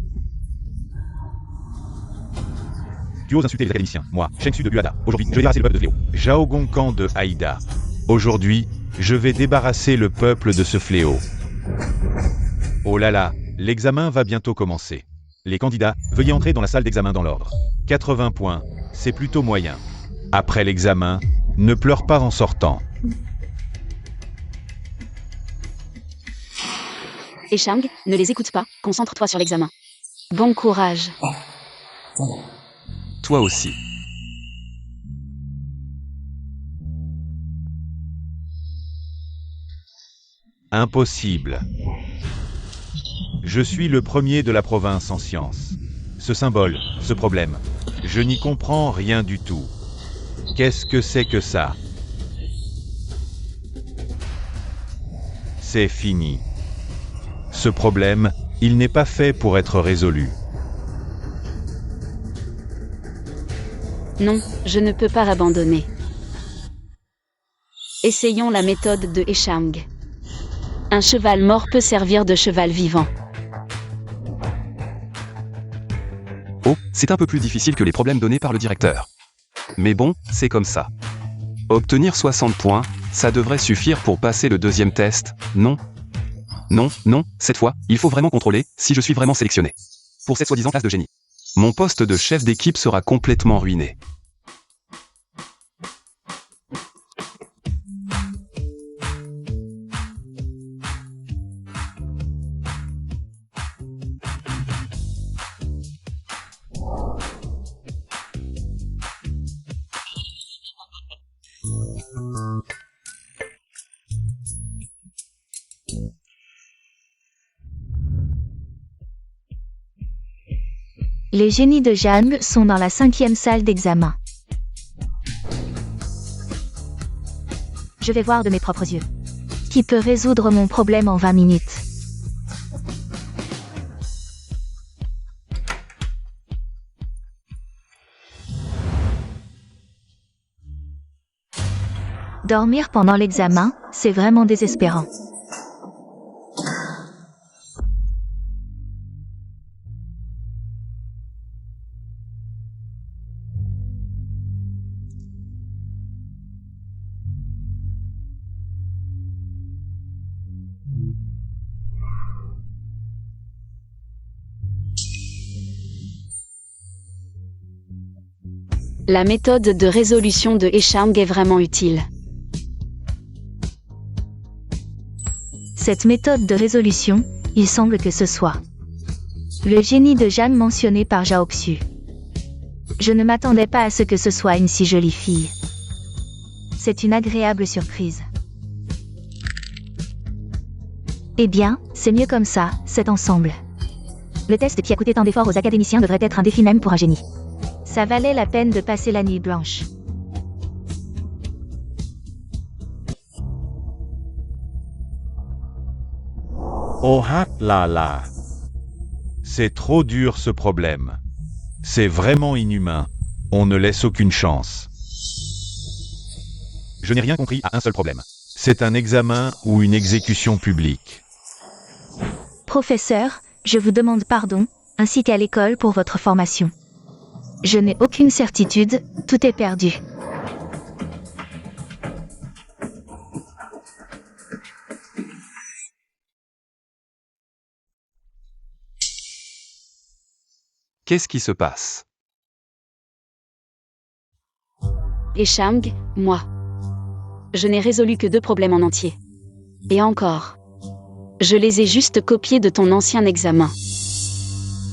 Tu oses insulter les académiciens, moi, Shengsu de Buada. Aujourd'hui, je vais débarrasser le peuple de fléau. Zhao Gongkan de Haïda. Aujourd'hui, je vais débarrasser le peuple de ce fléau. Oh là là, l'examen va bientôt commencer. Les candidats, veuillez entrer dans la salle d'examen dans l'ordre. 80 points, c'est plutôt moyen. Après l'examen, ne pleure pas en sortant. Et Shang, ne les écoute pas, concentre-toi sur l'examen. Bon courage. Toi aussi. Impossible. Je suis le premier de la province en sciences. Ce symbole, ce problème, je n'y comprends rien du tout. Qu'est-ce que c'est que ça? C'est fini. Ce problème, il n'est pas fait pour être résolu. Non, je ne peux pas abandonner. Essayons la méthode de Eshang. Un cheval mort peut servir de cheval vivant. Oh, c'est un peu plus difficile que les problèmes donnés par le directeur. Mais bon, c'est comme ça. Obtenir 60 points, ça devrait suffire pour passer le deuxième test, non? Non, cette fois, il faut vraiment contrôler si je suis vraiment sélectionné. Pour cette soi-disant classe de génie. Mon poste de chef d'équipe sera complètement ruiné. Les génies de Jeanne sont dans la 5e salle d'examen. Je vais voir de mes propres yeux. Qui peut résoudre mon problème en 20 minutes? Dormir pendant l'examen, c'est vraiment désespérant. La méthode de résolution de Eshang est vraiment utile. Cette méthode de résolution, il semble que ce soit le génie de Jeanne mentionné par Zhao Xu. Je ne m'attendais pas à ce que ce soit une si jolie fille. C'est une agréable surprise. Eh bien, c'est mieux comme ça, cet ensemble. Le test qui a coûté tant d'efforts aux académiciens devrait être un défi même pour un génie. Ça valait la peine de passer la nuit blanche. Oh ah là là. C'est trop dur ce problème. C'est vraiment inhumain. On ne laisse aucune chance. Je n'ai rien compris à un seul problème. C'est un examen ou une exécution publique. Professeur, je vous demande pardon, ainsi qu'à l'école pour votre formation. Je n'ai aucune certitude, tout est perdu. Qu'est-ce qui se passe? Et Shang, moi. Je n'ai résolu que 2 problèmes en entier. Et encore. Je les ai juste copiés de ton ancien examen.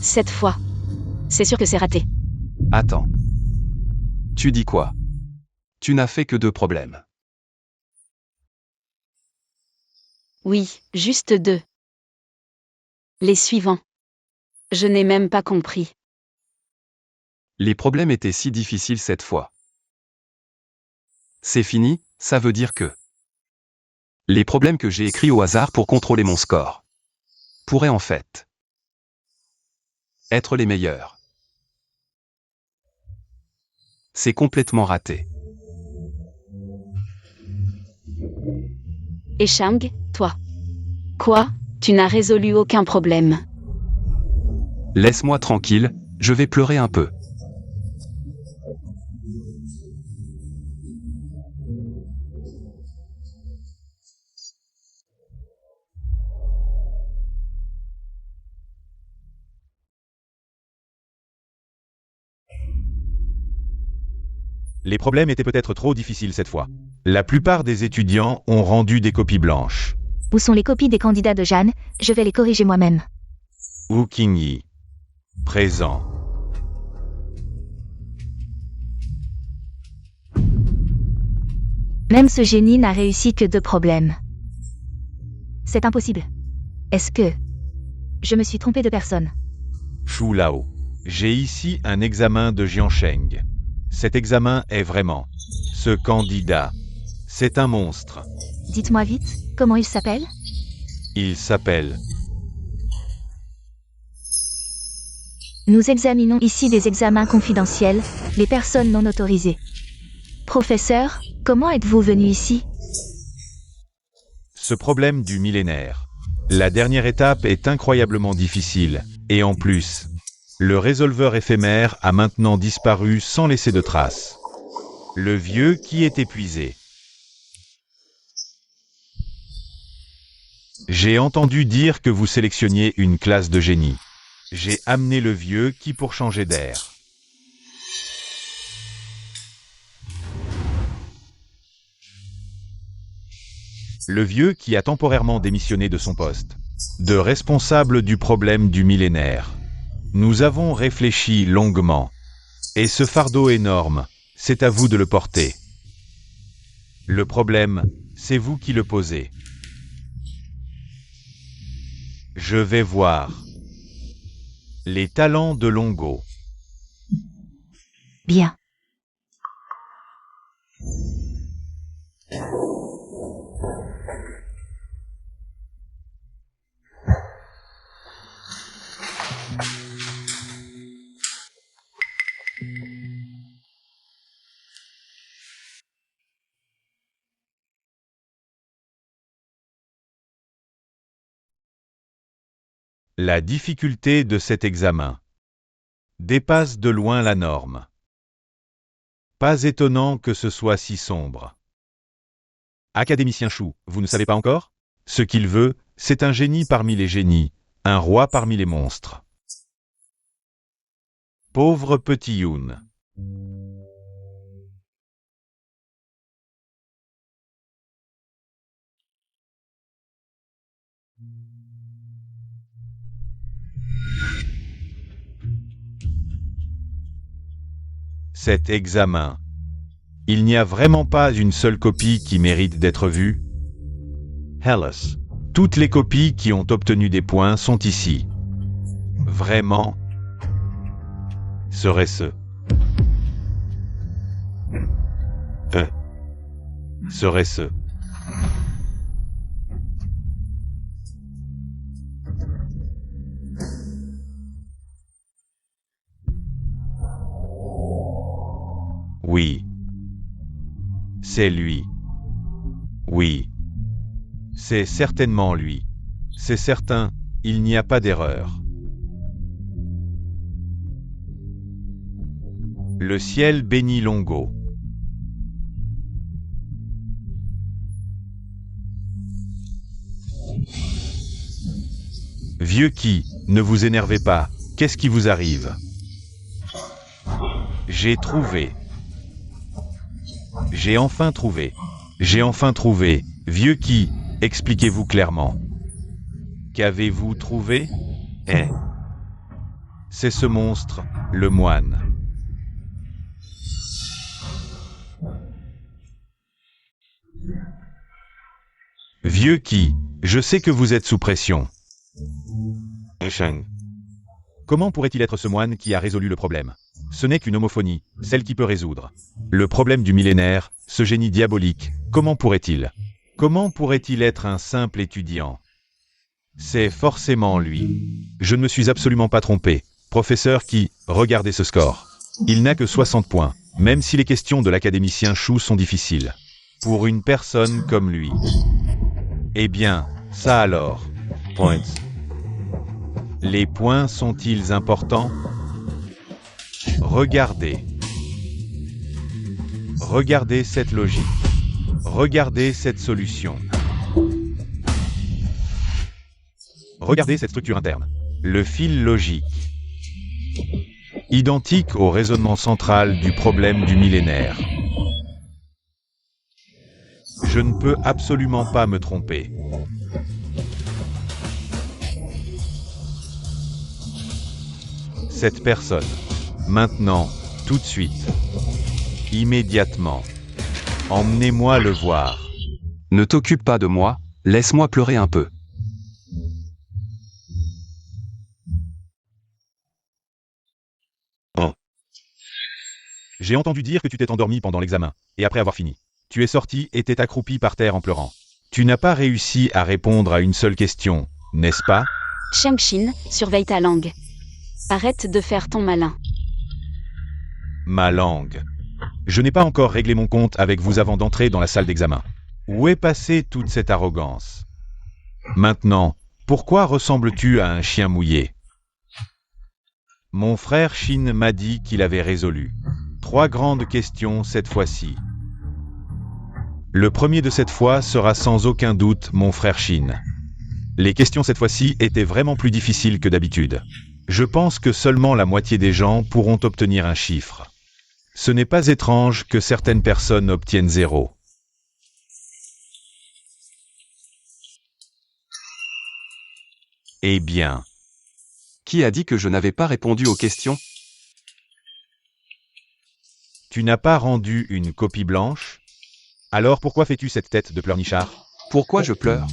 Cette fois. C'est sûr que c'est raté. Attends. Tu dis quoi? Tu n'as fait que 2 problèmes. Oui, juste 2. Les suivants. Je n'ai même pas compris. Les problèmes étaient si difficiles cette fois. C'est fini, ça veut dire que les problèmes que j'ai écrits au hasard pour contrôler mon score pourraient en fait être les meilleurs. C'est complètement raté. Et Shang, toi. Quoi? Tu n'as résolu aucun problème. Laisse-moi tranquille, je vais pleurer un peu. Les problèmes étaient peut-être trop difficiles cette fois. La plupart des étudiants ont rendu des copies blanches. Où sont les copies des candidats de Jeanne? Je vais les corriger moi-même. Wu Qingyi. Présent. Même ce génie n'a réussi que 2 problèmes. C'est impossible. Est-ce que je me suis trompé de personne? Shu Lao. J'ai ici un examen de Jiansheng. Cet examen est vraiment. Ce candidat. C'est un monstre. Dites-moi vite, comment il s'appelle? Il s'appelle. Nous examinons ici des examens confidentiels, les personnes non autorisées. Professeur, comment êtes-vous venu ici? Ce problème du millénaire. La dernière étape est incroyablement difficile. Et en plus, le résolveur éphémère a maintenant disparu sans laisser de traces. Le vieux qui est épuisé. J'ai entendu dire que vous sélectionniez une classe de génie. J'ai amené le vieux qui pour changer d'air. Le vieux qui a temporairement démissionné de son poste de responsable du problème du millénaire. Nous avons réfléchi longuement. Et ce fardeau énorme, c'est à vous de le porter. Le problème, c'est vous qui le posez. Je vais voir. Les talents de Longo. Bien. La difficulté de cet examen dépasse de loin la norme. Pas étonnant que ce soit si sombre. Académicien Chou, vous ne savez pas encore? Ce qu'il veut, c'est un génie parmi les génies, un roi parmi les monstres. Pauvre petit Youn. Cet examen. Il n'y a vraiment pas une seule copie qui mérite d'être vue. Hellas. Toutes les copies qui ont obtenu des points sont ici. Vraiment. Serait-ce. Serait-ce. Oui. C'est lui. Oui. C'est certainement lui. C'est certain, il n'y a pas d'erreur. Le ciel bénit Longo. Vieux qui, ne vous énervez pas, qu'est-ce qui vous arrive? J'ai trouvé. J'ai enfin trouvé. J'ai enfin trouvé. Vieux qui, expliquez-vous clairement. Qu'avez-vous trouvé? C'est ce monstre, le moine. Vieux qui, je sais que vous êtes sous pression. Comment pourrait-il être ce moine qui a résolu le problème? Ce n'est qu'une homophonie, celle qui peut résoudre. Le problème du millénaire, ce génie diabolique, comment pourrait-il? Comment pourrait-il être un simple étudiant? C'est forcément lui. Je ne me suis absolument pas trompé. Professeur qui, regardez ce score. Il n'a que 60 points, même si les questions de l'académicien Chou sont difficiles. Pour une personne comme lui. Eh bien, ça alors. Points. Les points sont-ils importants? Regardez. Regardez cette logique. Regardez cette solution. Regardez cette structure interne. Le fil logique. Identique au raisonnement central du problème du millénaire. Je ne peux absolument pas me tromper. Cette personne. Maintenant, tout de suite. Immédiatement. Emmenez-moi le voir. Ne t'occupe pas de moi, laisse-moi pleurer un peu. J'ai entendu dire que tu t'es endormi pendant l'examen, et après avoir fini. Tu es sorti et t'es accroupi par terre en pleurant. Tu n'as pas réussi à répondre à une seule question, n'est-ce pas? Chengxin, surveille ta langue. Arrête de faire ton malin. Ma langue. Je n'ai pas encore réglé mon compte avec vous avant d'entrer dans la salle d'examen. Où est passée toute cette arrogance? Maintenant, pourquoi ressembles-tu à un chien mouillé? Mon frère Shin m'a dit qu'il avait résolu. 3 grandes questions cette fois-ci. Le premier de cette fois sera sans aucun doute mon frère Shin. Les questions cette fois-ci étaient vraiment plus difficiles que d'habitude. Je pense que seulement la moitié des gens pourront obtenir un chiffre. Ce n'est pas étrange que certaines personnes obtiennent 0. Eh bien, Qui a dit que je n'avais pas répondu aux questions? tu n'as pas rendu une copie blanche? Alors pourquoi fais-tu cette tête de pleurnichard? Pourquoi je pleure?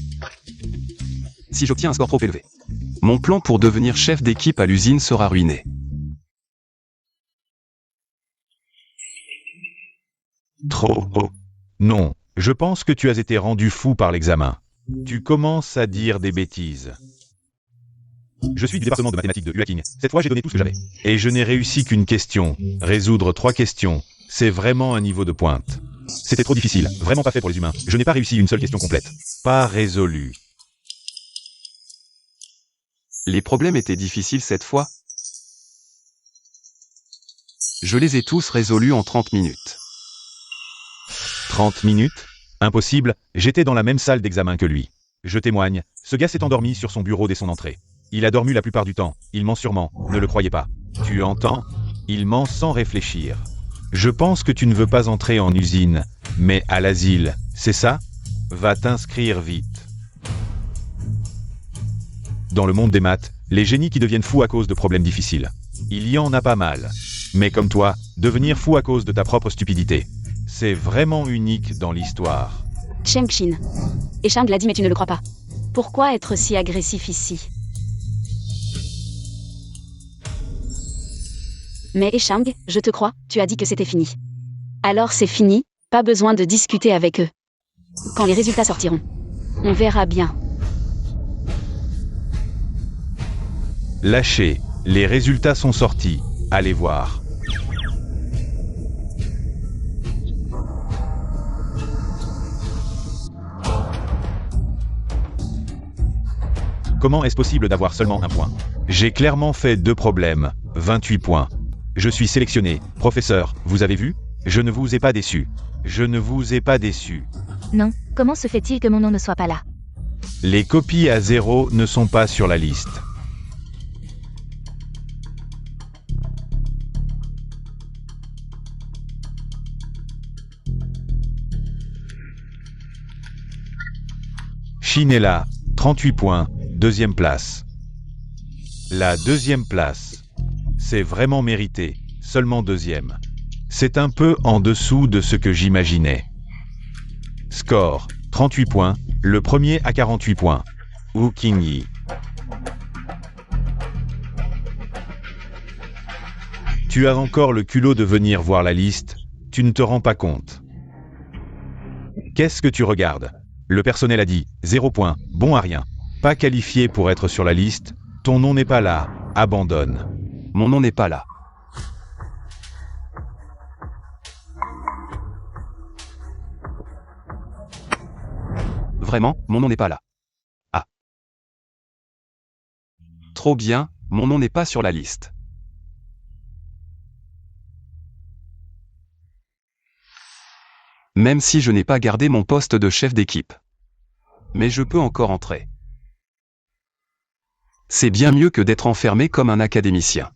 Si j'obtiens un score trop élevé, mon plan pour devenir chef d'équipe à l'usine sera ruiné. Trop haut. Non, je pense que tu as été rendu fou par l'examen. Tu commences à dire des bêtises. Je suis du département de mathématiques de Huaking. Cette fois, j'ai donné tout ce que j'avais. Et je n'ai réussi qu'une question. Résoudre 3 questions. C'est vraiment un niveau de pointe. C'était trop difficile. Vraiment pas fait pour les humains. Je n'ai pas réussi une seule question complète. Pas résolu. Les problèmes étaient difficiles cette fois. Je les ai tous résolus en 30 minutes. 30 minutes? Impossible, j'étais dans la même salle d'examen que lui. Je témoigne, ce gars s'est endormi sur son bureau dès son entrée. Il a dormi la plupart du temps, il ment sûrement, ne le croyez pas. Tu entends? Il ment sans réfléchir. Je pense que tu ne veux pas entrer en usine, mais à l'asile, c'est ça? Va t'inscrire vite. Dans le monde des maths, les génies qui deviennent fous à cause de problèmes difficiles. Il y en a pas mal. Mais comme toi, devenir fou à cause de ta propre stupidité. C'est vraiment unique dans l'histoire. Chengxin. Et Shang l'a dit mais tu ne le crois pas. Pourquoi être si agressif ici? Mais Eshang, je te crois, tu as dit que c'était fini. Alors c'est fini, pas besoin de discuter avec eux. Quand les résultats sortiront, on verra bien. Lâchez, les résultats sont sortis, allez voir. Comment est-ce possible d'avoir seulement un point? J'ai clairement fait 2 problèmes, 28 points. Je suis sélectionné. Professeur, vous avez vu? Je ne vous ai pas déçu. Je ne vous ai pas déçu. Non, comment se fait-il que mon nom ne soit pas là? Les copies à 0 ne sont pas sur la liste. Chinella, 38 points, deuxième place. La deuxième place. C'est vraiment mérité, seulement deuxième. C'est un peu en dessous de ce que j'imaginais. Score, 38 points, le premier à 48 points. Wu Qingyi. Tu as encore le culot de venir voir la liste, tu ne te rends pas compte. Qu'est-ce que tu regardes? Le personnel a dit, 0 points, bon à rien. Pas qualifié pour être sur la liste, ton nom n'est pas là, abandonne. Mon nom n'est pas là. Vraiment, mon nom n'est pas là. Ah. Trop bien, mon nom n'est pas sur la liste. Même si je n'ai pas gardé mon poste de chef d'équipe. Mais je peux encore entrer. C'est bien mieux que d'être enfermé comme un académicien.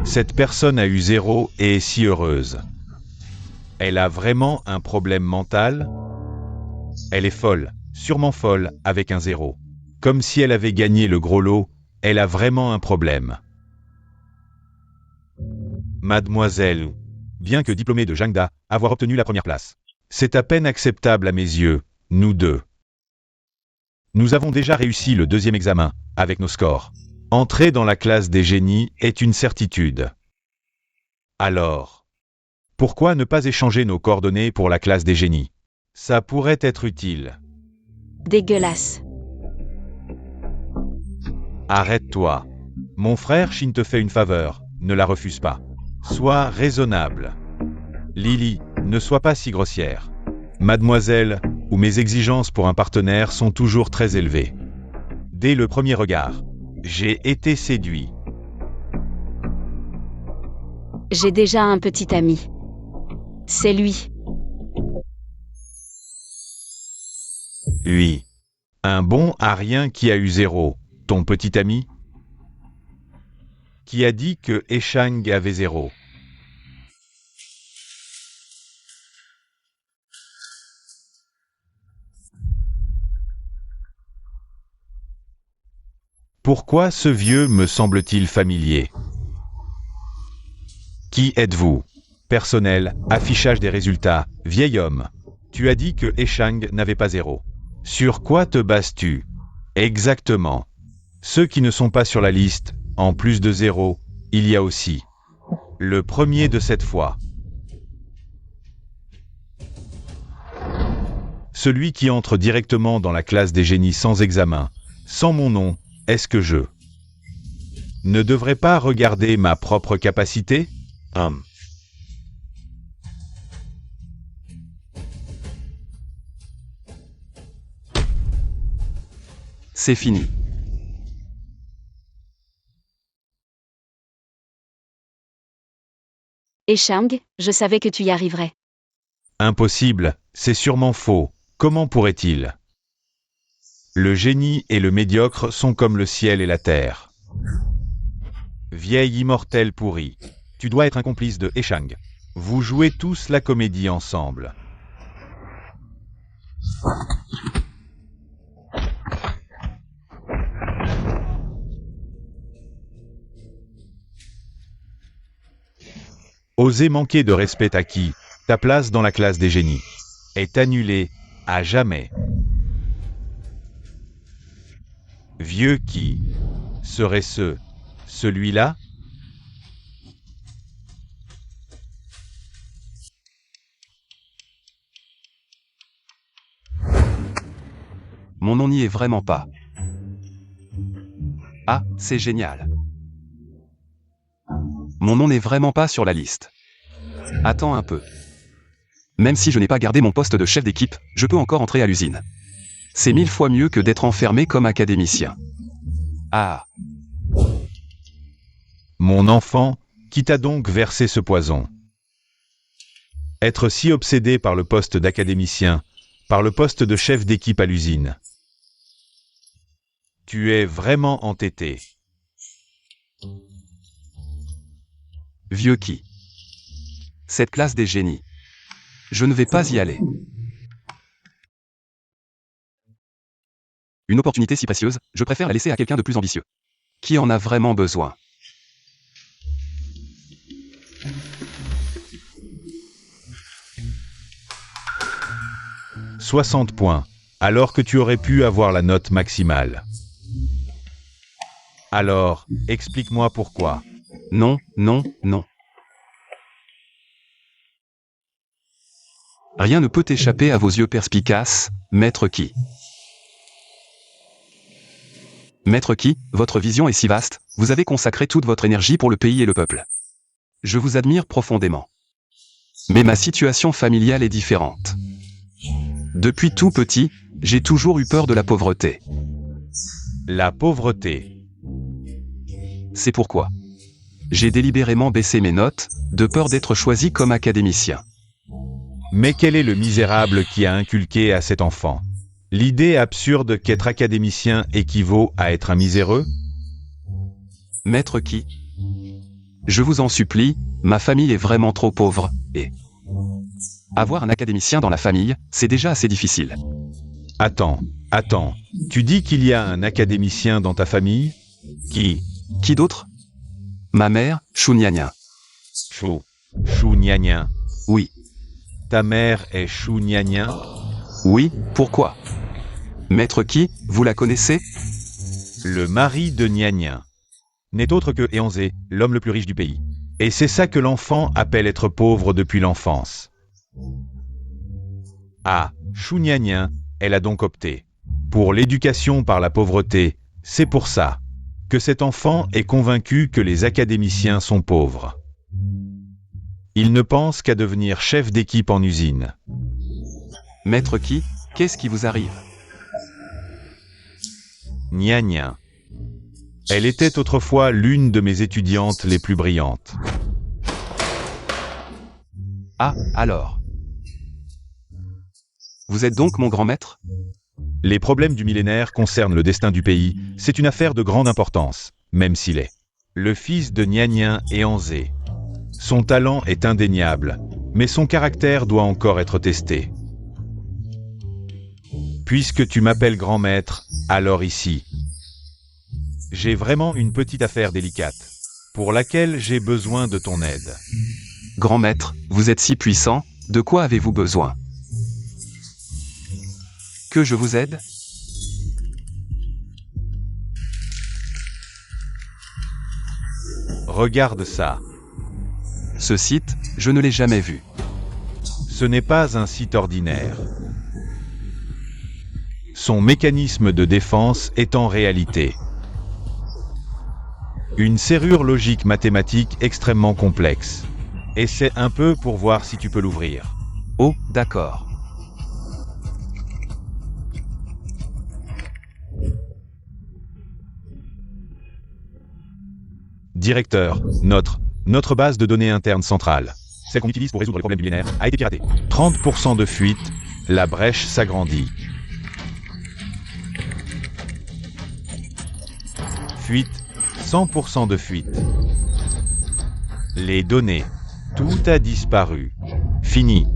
Cette personne a eu 0 et est si heureuse. Elle a vraiment un problème mental? Elle est folle, sûrement folle, avec un 0. Comme si elle avait gagné le gros lot, elle a vraiment un problème. Mademoiselle, bien que diplômée de Jangda, avoir obtenu la première place. C'est à peine acceptable à mes yeux, nous deux. Nous avons déjà réussi le deuxième examen, avec nos scores. Entrer dans la classe des génies est une certitude. Alors, pourquoi ne pas échanger nos coordonnées pour la classe des génies? Ça pourrait être utile. Dégueulasse. Arrête-toi. Mon frère Shin te fait une faveur, ne la refuse pas. Sois raisonnable. Lily, ne sois pas si grossière. Mademoiselle, où mes exigences pour un partenaire sont toujours très élevées. Dès le premier regard, j'ai été séduit. J'ai déjà un petit ami. C'est lui. Oui. Un bon à rien qui a eu 0. Ton petit ami? Qui a dit que Eshang avait 0. Pourquoi ce vieux me semble-t-il familier? Qui êtes-vous? Personnel, affichage des résultats, vieil homme. Tu as dit que Eshang n'avait pas 0. Sur quoi te bases-tu? Exactement. Ceux qui ne sont pas sur la liste, en plus de 0, il y a aussi le premier de cette fois. Celui qui entre directement dans la classe des génies sans examen, sans mon nom, est-ce que je ne devrais pas regarder ma propre capacité? C'est fini. Eshang, je savais que tu y arriverais. Impossible, c'est sûrement faux. Comment pourrait-il? Le génie et le médiocre sont comme le ciel et la terre. Vieille immortelle pourrie. Tu dois être un complice de Eshang. Vous jouez tous la comédie ensemble. Oser manquer de respect à qui? Ta place dans la classe des génies est annulée à jamais. Vieux qui serait celui-là? Mon nom n'y est vraiment pas. Ah, c'est génial. Mon nom n'est vraiment pas sur la liste. Attends un peu. Même si je n'ai pas gardé mon poste de chef d'équipe, je peux encore entrer à l'usine. C'est 1000 fois mieux que d'être enfermé comme académicien. Ah. Mon enfant, qui t'a donc versé ce poison? Être si obsédé par le poste d'académicien, par le poste de chef d'équipe à l'usine. Tu es vraiment entêté. Vieux qui? Cette classe des génies. Je ne vais pas y aller. Une opportunité si précieuse, je préfère la laisser à quelqu'un de plus ambitieux. Qui en a vraiment besoin? « 60 points, alors que tu aurais pu avoir la note maximale. Alors, explique-moi pourquoi. » Non, non, non. Rien ne peut échapper à vos yeux perspicaces, maître qui. Maître qui, votre vision est si vaste, vous avez consacré toute votre énergie pour le pays et le peuple. Je vous admire profondément. Mais ma situation familiale est différente. Depuis tout petit, j'ai toujours eu peur de la pauvreté. La pauvreté. C'est pourquoi j'ai délibérément baissé mes notes, de peur d'être choisi comme académicien. Mais quel est le misérable qui a inculqué à cet enfant l'idée absurde qu'être académicien équivaut à être un miséreux? Maître qui? Je vous en supplie, ma famille est vraiment trop pauvre, et avoir un académicien dans la famille, c'est déjà assez difficile. Attends, tu dis qu'il y a un académicien dans ta famille? Qui? Qui d'autre? Ma mère, Chou Gna Gna. Chou Gna Gna. Oui. Ta mère est Chou Gna Gna? Oui, pourquoi? Maître qui, vous la connaissez? Le mari de Gna Gna n'est autre que Eanzé, l'homme le plus riche du pays. Et c'est ça que l'enfant appelle être pauvre depuis l'enfance. Ah, Chou Gna Gna, elle a donc opté pour l'éducation par la pauvreté. C'est pour ça que cet enfant est convaincu que les académiciens sont pauvres. Il ne pense qu'à devenir chef d'équipe en usine. Maître qui, qu'est-ce qui vous arrive? Gna Gna. Elle était autrefois l'une de mes étudiantes les plus brillantes. Ah, alors. Vous êtes donc mon grand maître? Les problèmes du millénaire concernent le destin du pays, c'est une affaire de grande importance, même s'il est le fils de Gna Gna et Eanzé. Son talent est indéniable, mais son caractère doit encore être testé. Puisque tu m'appelles grand maître, alors ici, j'ai vraiment une petite affaire délicate, pour laquelle j'ai besoin de ton aide. Grand maître, vous êtes si puissant, de quoi avez-vous besoin? Que je vous aide? Regarde ça. Ce site, je ne l'ai jamais vu. Ce n'est pas un site ordinaire. Son mécanisme de défense est en réalité une serrure logique mathématique extrêmement complexe. Essaie un peu pour voir si tu peux l'ouvrir. Oh, d'accord. Directeur, notre base de données interne centrale, celle qu'on utilise pour résoudre les problèmes du millénaire, a été piratée. 30% de fuite, la brèche s'agrandit. Fuite, 100% de fuite. Les données, tout a disparu. Fini.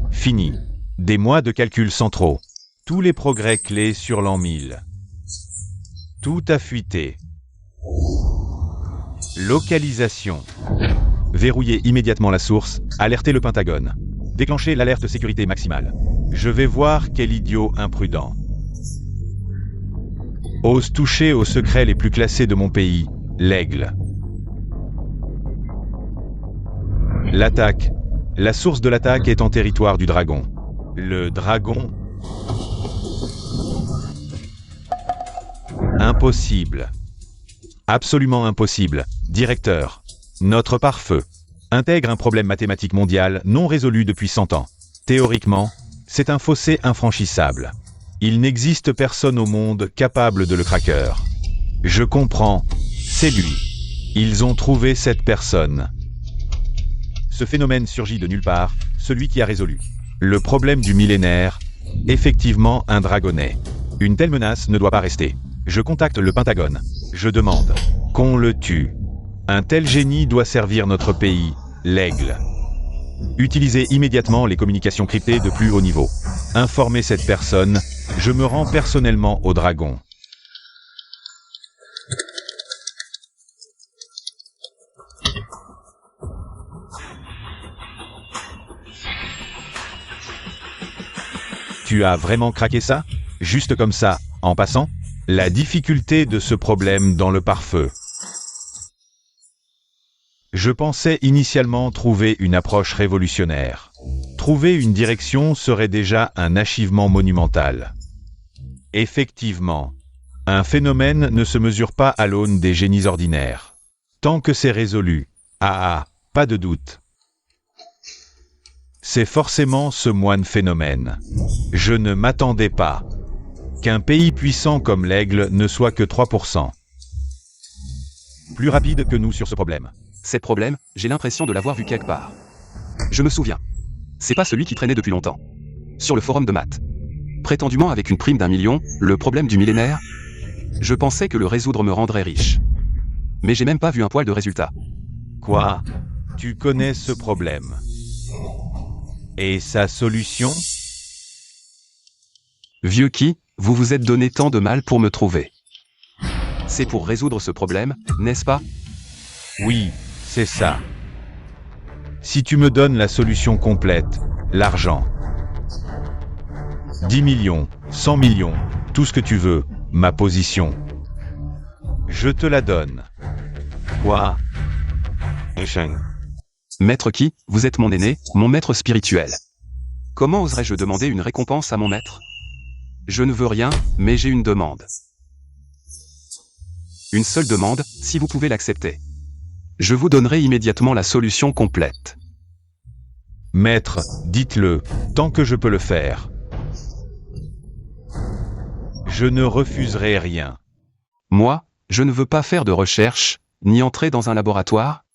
Des mois de calculs centraux. Tous les progrès clés sur l'an 1000. Tout a fuité. Localisation. Verrouiller immédiatement la source, alerter le Pentagone. Déclencher l'alerte sécurité maximale. Je vais voir quel idiot imprudent ose toucher aux secrets les plus classés de mon pays, l'aigle. L'attaque. La source de l'attaque est en territoire du dragon. Le dragon. Impossible. Absolument impossible. Directeur. Notre pare-feu intègre un problème mathématique mondial non résolu depuis 100 ans. Théoriquement, c'est un fossé infranchissable. Il n'existe personne au monde capable de le craquer. Je comprends, c'est lui. Ils ont trouvé cette personne. Ce phénomène surgit de nulle part, celui qui a résolu le problème du millénaire, effectivement un dragonnet. Une telle menace ne doit pas rester. Je contacte le Pentagone. Je demande qu'on le tue. Un tel génie doit servir notre pays, l'Aigle. Utilisez immédiatement les communications cryptées de plus haut niveau. Informez cette personne, je me rends personnellement au dragon. Tu as vraiment craqué ça? Juste comme ça, en passant? La difficulté de ce problème dans le pare-feu. Je pensais initialement trouver une approche révolutionnaire. Trouver une direction serait déjà un achèvement monumental. Effectivement, un phénomène ne se mesure pas à l'aune des génies ordinaires. Tant que c'est résolu, pas de doute. C'est forcément ce moine phénomène. Je ne m'attendais pas qu'un pays puissant comme l'Aigle ne soit que 3%. Plus rapide que nous sur ce problème. Ces problèmes, j'ai l'impression de l'avoir vu quelque part. Je me souviens. C'est pas celui qui traînait depuis longtemps. Sur le forum de maths. Prétendument avec une prime d'1 million, le problème du millénaire. Je pensais que le résoudre me rendrait riche. Mais j'ai même pas vu un poil de résultat. Quoi? Tu connais ce problème? Et sa solution? Vieux qui, vous vous êtes donné tant de mal pour me trouver. C'est pour résoudre ce problème, n'est-ce pas? Oui, c'est ça. Si tu me donnes la solution complète, l'argent. 10 millions, 100 millions, tout ce que tu veux, ma position. Je te la donne. Quoi? Maître qui, vous êtes mon aîné, mon maître spirituel. Comment oserais-je demander une récompense à mon maître? Je ne veux rien, mais j'ai une demande. Une seule demande, si vous pouvez l'accepter. Je vous donnerai immédiatement la solution complète. Maître, dites-le, tant que je peux le faire. Je ne refuserai rien. Moi, je ne veux pas faire de recherche, ni entrer dans un laboratoire,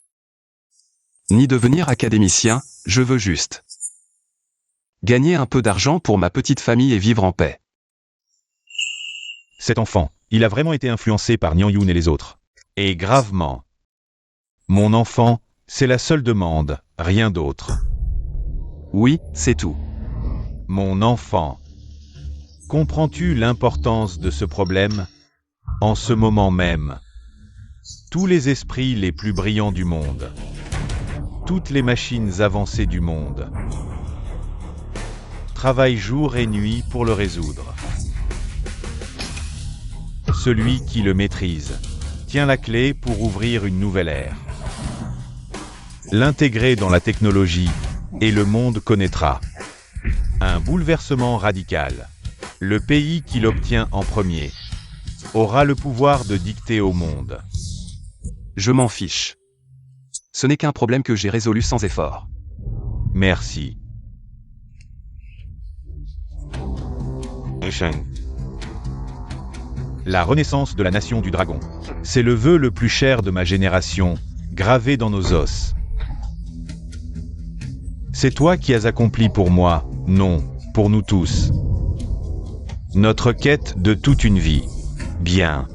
ni devenir académicien, je veux juste gagner un peu d'argent pour ma petite famille et vivre en paix. Cet enfant, il a vraiment été influencé par Nian Yoon et les autres. Et gravement. Mon enfant, c'est la seule demande, rien d'autre. Oui, c'est tout. Mon enfant. Comprends-tu l'importance de ce problème? En ce moment même, tous les esprits les plus brillants du monde, toutes les machines avancées du monde, travaillent jour et nuit pour le résoudre. Celui qui le maîtrise tient la clé pour ouvrir une nouvelle ère. L'intégrer dans la technologie et le monde connaîtra un bouleversement radical. Le pays qui l'obtient en premier aura le pouvoir de dicter au monde. Je m'en fiche. Ce n'est qu'un problème que j'ai résolu sans effort. Merci. La renaissance de la nation du dragon. C'est le vœu le plus cher de ma génération, gravé dans nos os. C'est toi qui as accompli pour moi, non, pour nous tous. Notre quête de toute une vie. Bien.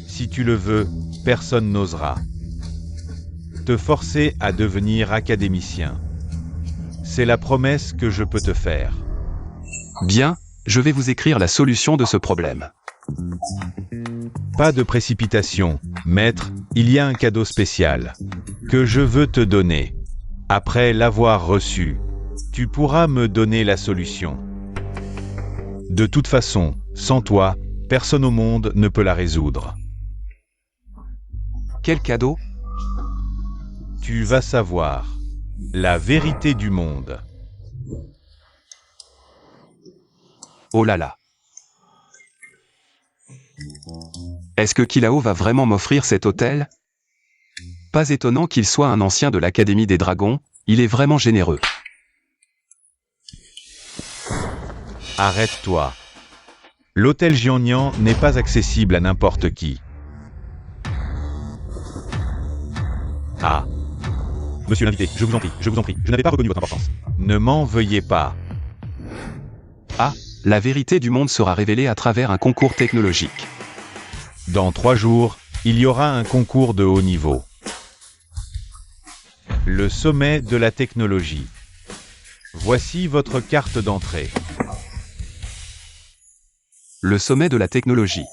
Si tu le veux, personne n'osera te forcer à devenir académicien. C'est la promesse que je peux te faire. Bien, je vais vous écrire la solution de ce problème. Pas de précipitation, maître, il y a un cadeau spécial que je veux te donner. Après l'avoir reçu, tu pourras me donner la solution. De toute façon, sans toi, personne au monde ne peut la résoudre. Quel cadeau? Tu vas savoir la vérité du monde. Oh là là. Est-ce que Kilao va vraiment m'offrir cet hôtel? Pas étonnant qu'il soit un ancien de l'Académie des Dragons, il est vraiment généreux. Arrête-toi. L'hôtel Jiangnan n'est pas accessible à n'importe qui. Ah. Monsieur l'invité, je vous en prie, je n'avais pas reconnu votre importance. Ne m'en veuillez pas. Ah, la vérité du monde sera révélée à travers un concours technologique. Dans 3 jours, il y aura un concours de haut niveau. Le sommet de la technologie. Voici votre carte d'entrée. Le sommet de la technologie.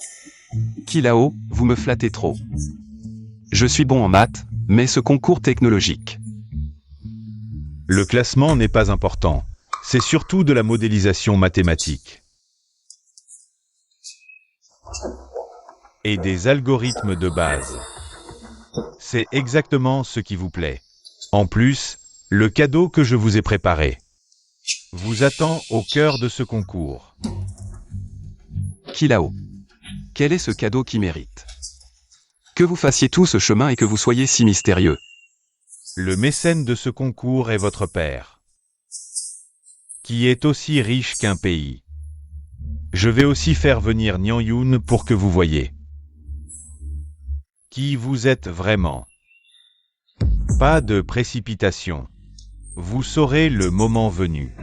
Kilao, vous me flattez trop. Je suis bon en maths, mais ce concours technologique. Le classement n'est pas important. C'est surtout de la modélisation mathématique. Et des algorithmes de base. C'est exactement ce qui vous plaît. En plus, le cadeau que je vous ai préparé vous attend au cœur de ce concours. Kilao. Quel est ce cadeau qui mérite? Que vous fassiez tout ce chemin et que vous soyez si mystérieux. Le mécène de ce concours est votre père, qui est aussi riche qu'un pays. Je vais aussi faire venir Niang Yun pour que vous voyez qui vous êtes vraiment. Pas de précipitation. Vous saurez le moment venu.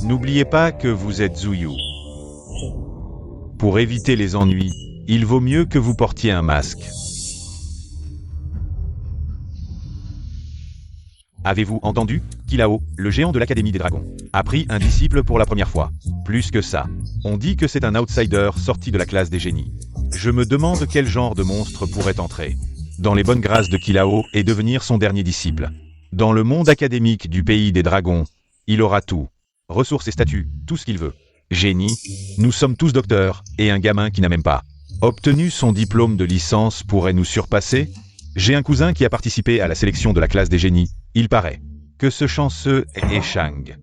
N'oubliez pas que vous êtes Zuyu. Pour éviter les ennuis, il vaut mieux que vous portiez un masque. Avez-vous entendu? Kilao, le géant de l'Académie des Dragons, a pris un disciple pour la première fois. Plus que ça, on dit que c'est un outsider sorti de la classe des génies. Je me demande quel genre de monstre pourrait entrer dans les bonnes grâces de Kilao et devenir son dernier disciple. Dans le monde académique du pays des dragons, il aura tout. Ressources et statuts, tout ce qu'il veut. Génie, nous sommes tous docteurs, et un gamin qui n'a même pas obtenu son diplôme de licence pourrait nous surpasser? J'ai un cousin qui a participé à la sélection de la classe des génies. Il paraît que ce chanceux est Shang.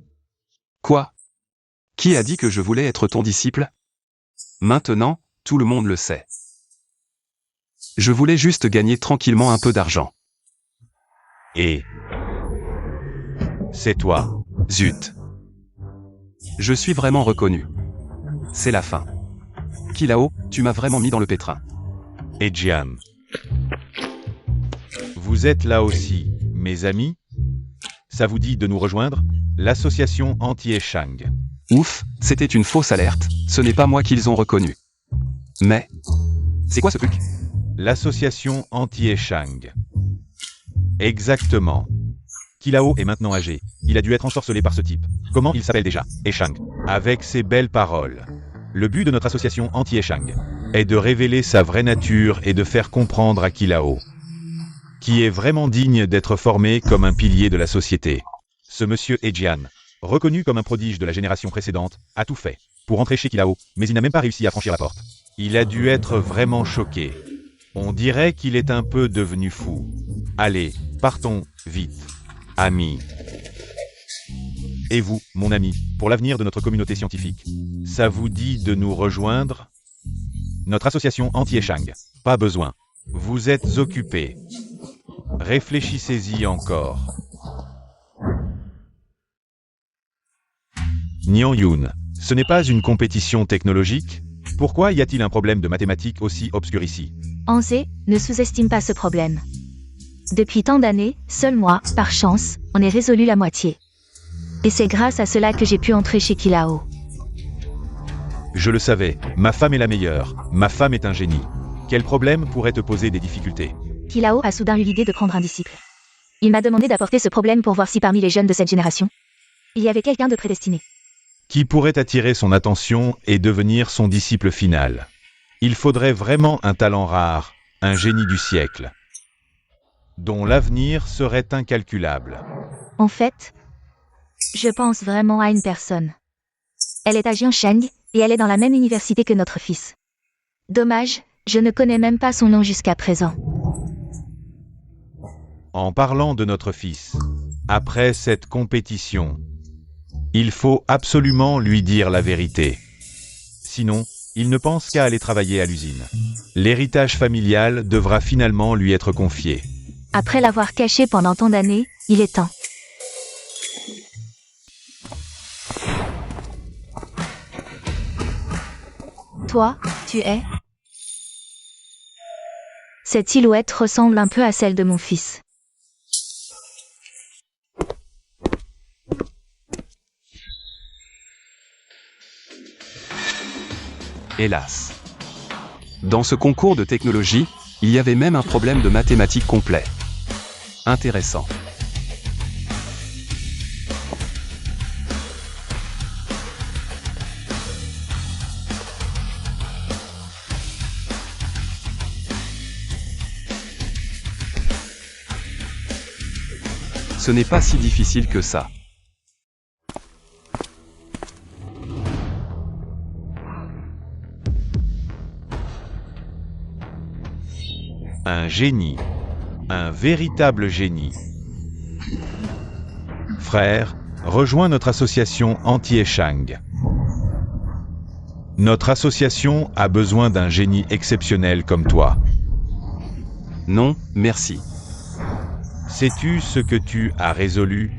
Quoi? Qui a dit que je voulais être ton disciple? Maintenant, tout le monde le sait. Je voulais juste gagner tranquillement un peu d'argent. Et c'est toi. Zut. Je suis vraiment reconnu. C'est la fin. Kilao, tu m'as vraiment mis dans le pétrin. Et Jian. Vous êtes là aussi, mes amis? Ça vous dit de nous rejoindre? L'association anti-Shang. Ouf, c'était une fausse alerte, ce n'est pas moi qu'ils ont reconnu. Mais... c'est quoi ce truc? L'association anti-Shang. Exactement. Kilao est maintenant âgé. Il a dû être ensorcelé par ce type. Comment il s'appelle déjà? Shang. Avec ces belles paroles, Le but de notre association anti-Shang est de révéler sa vraie nature et de faire comprendre à Kilao qui est vraiment digne d'être formé comme un pilier de la société. Ce monsieur Jian, reconnu comme un prodige de la génération précédente, a tout fait pour entrer chez Kilao, mais il n'a même pas réussi à franchir la porte. Il a dû être vraiment choqué. On dirait qu'il est un peu devenu fou. Allez, partons, vite. Amis. Et vous, mon ami, pour l'avenir de notre communauté scientifique, Ça vous dit de nous rejoindre? notre association anti-Shang. Pas besoin. Vous êtes occupés. Réfléchissez-y encore. Niang Yun, ce n'est pas une compétition technologique? Pourquoi y a-t-il un problème de mathématiques aussi obscur ici? Anze, ne sous-estime pas ce problème. Depuis tant d'années, seul moi, par chance, en ai résolu la moitié. Et c'est grâce à cela que j'ai pu entrer chez Kilao. Je le savais, ma femme est la meilleure, ma femme est un génie. Quel problème pourrait te poser des difficultés? Kilao a soudain eu l'idée de prendre un disciple. Il m'a demandé d'apporter ce problème pour voir si parmi les jeunes de cette génération, il y avait quelqu'un de prédestiné. Qui pourrait attirer son attention et devenir son disciple final? Il faudrait vraiment un talent rare, un génie du siècle, dont l'avenir serait incalculable. En fait, je pense vraiment à une personne. Elle est à Jiangsheng, et elle est dans la même université que notre fils. Dommage, je ne connais même pas son nom jusqu'à présent. En parlant de notre fils, après cette compétition, il faut absolument lui dire la vérité. Sinon, il ne pense qu'à aller travailler à l'usine. L'héritage familial devra finalement lui être confié. Après l'avoir caché pendant tant d'années, il est temps. Toi, tu es... Cette silhouette ressemble un peu à celle de mon fils. Hélas. Dans ce concours de technologie, il y avait même un problème de mathématiques complet. Intéressant. Ce n'est pas si difficile que ça. Un génie. Un véritable génie. Frère, rejoins notre association anti-échang. Notre association a besoin d'un génie exceptionnel comme toi. Non, merci. Sais-tu ce que tu as résolu?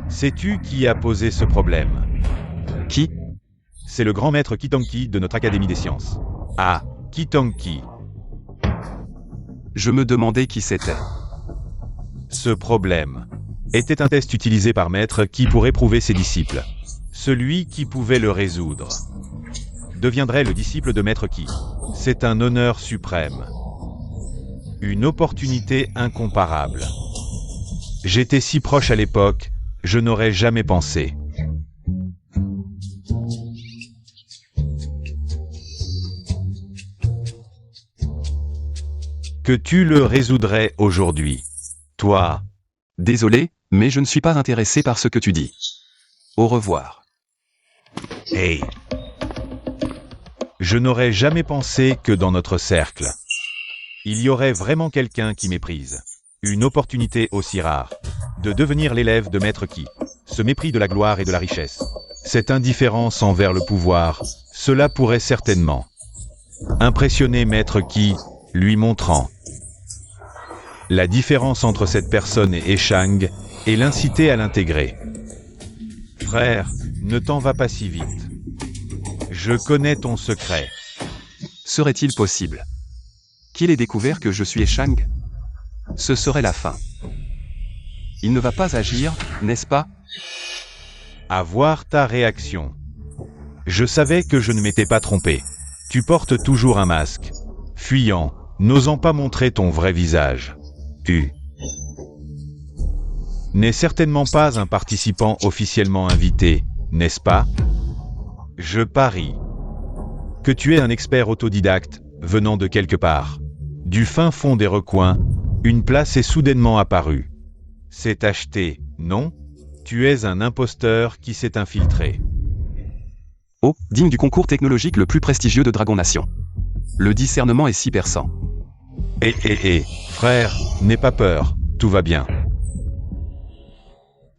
Sais-tu qui a posé ce problème? Qui? C'est le grand maître Kitanki de notre Académie des Sciences. Ah, Kitanki. Je me demandais qui c'était. Ce problème était un test utilisé par Maître Ki pour éprouver ses disciples. Celui qui pouvait le résoudre deviendrait le disciple de Maître Ki. C'est un honneur suprême. Une opportunité incomparable. J'étais si proche à l'époque, je n'aurais jamais pensé. Que tu le résoudrais aujourd'hui. Toi. Désolé, mais je ne suis pas intéressé par ce que tu dis. Au revoir. Hey. Je n'aurais jamais pensé que dans notre cercle, il y aurait vraiment quelqu'un qui méprise. Une opportunité aussi rare. De devenir l'élève de Maître Ki. Ce mépris de la gloire et de la richesse. Cette indifférence envers le pouvoir. Cela pourrait certainement impressionner Maître Ki, lui montrant la différence entre cette personne et Échang, et l'inciter à l'intégrer. Frère, ne t'en va pas si vite. Je connais ton secret. Serait-il possible qu'il ait découvert que je suis Échang? Ce serait la fin. Il ne va pas agir, n'est-ce pas? À voir ta réaction. Je savais que je ne m'étais pas trompé. Tu portes toujours un masque. Fuyant, n'osant pas montrer ton vrai visage. Tu n'es certainement pas un participant officiellement invité, n'est-ce pas? Je parie que tu es un expert autodidacte, venant de quelque part. Du fin fond des recoins, une place est soudainement apparue. C'est acheté, non? Tu es un imposteur qui s'est infiltré. Oh, digne du concours technologique le plus prestigieux de Dragon Nation. Le discernement est si perçant. Frère, n'aie pas peur, tout va bien.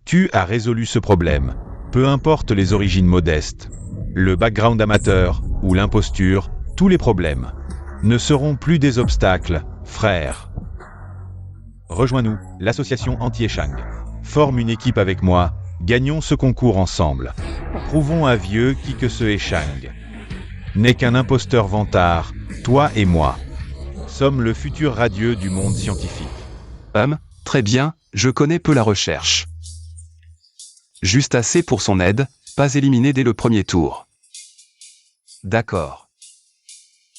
Tu as résolu ce problème, peu importe les origines modestes, le background amateur ou l'imposture, tous les problèmes ne seront plus des obstacles, frère. Rejoins-nous, l'association anti-Échang. Forme une équipe avec moi, gagnons ce concours ensemble. Prouvons à Vieux qui que ce Échang n'est qu'un imposteur vantard, toi et moi. Sommes le futur radieux du monde scientifique. Très bien, je connais peu la recherche. Juste assez pour son aide, pas éliminé dès le premier tour. D'accord.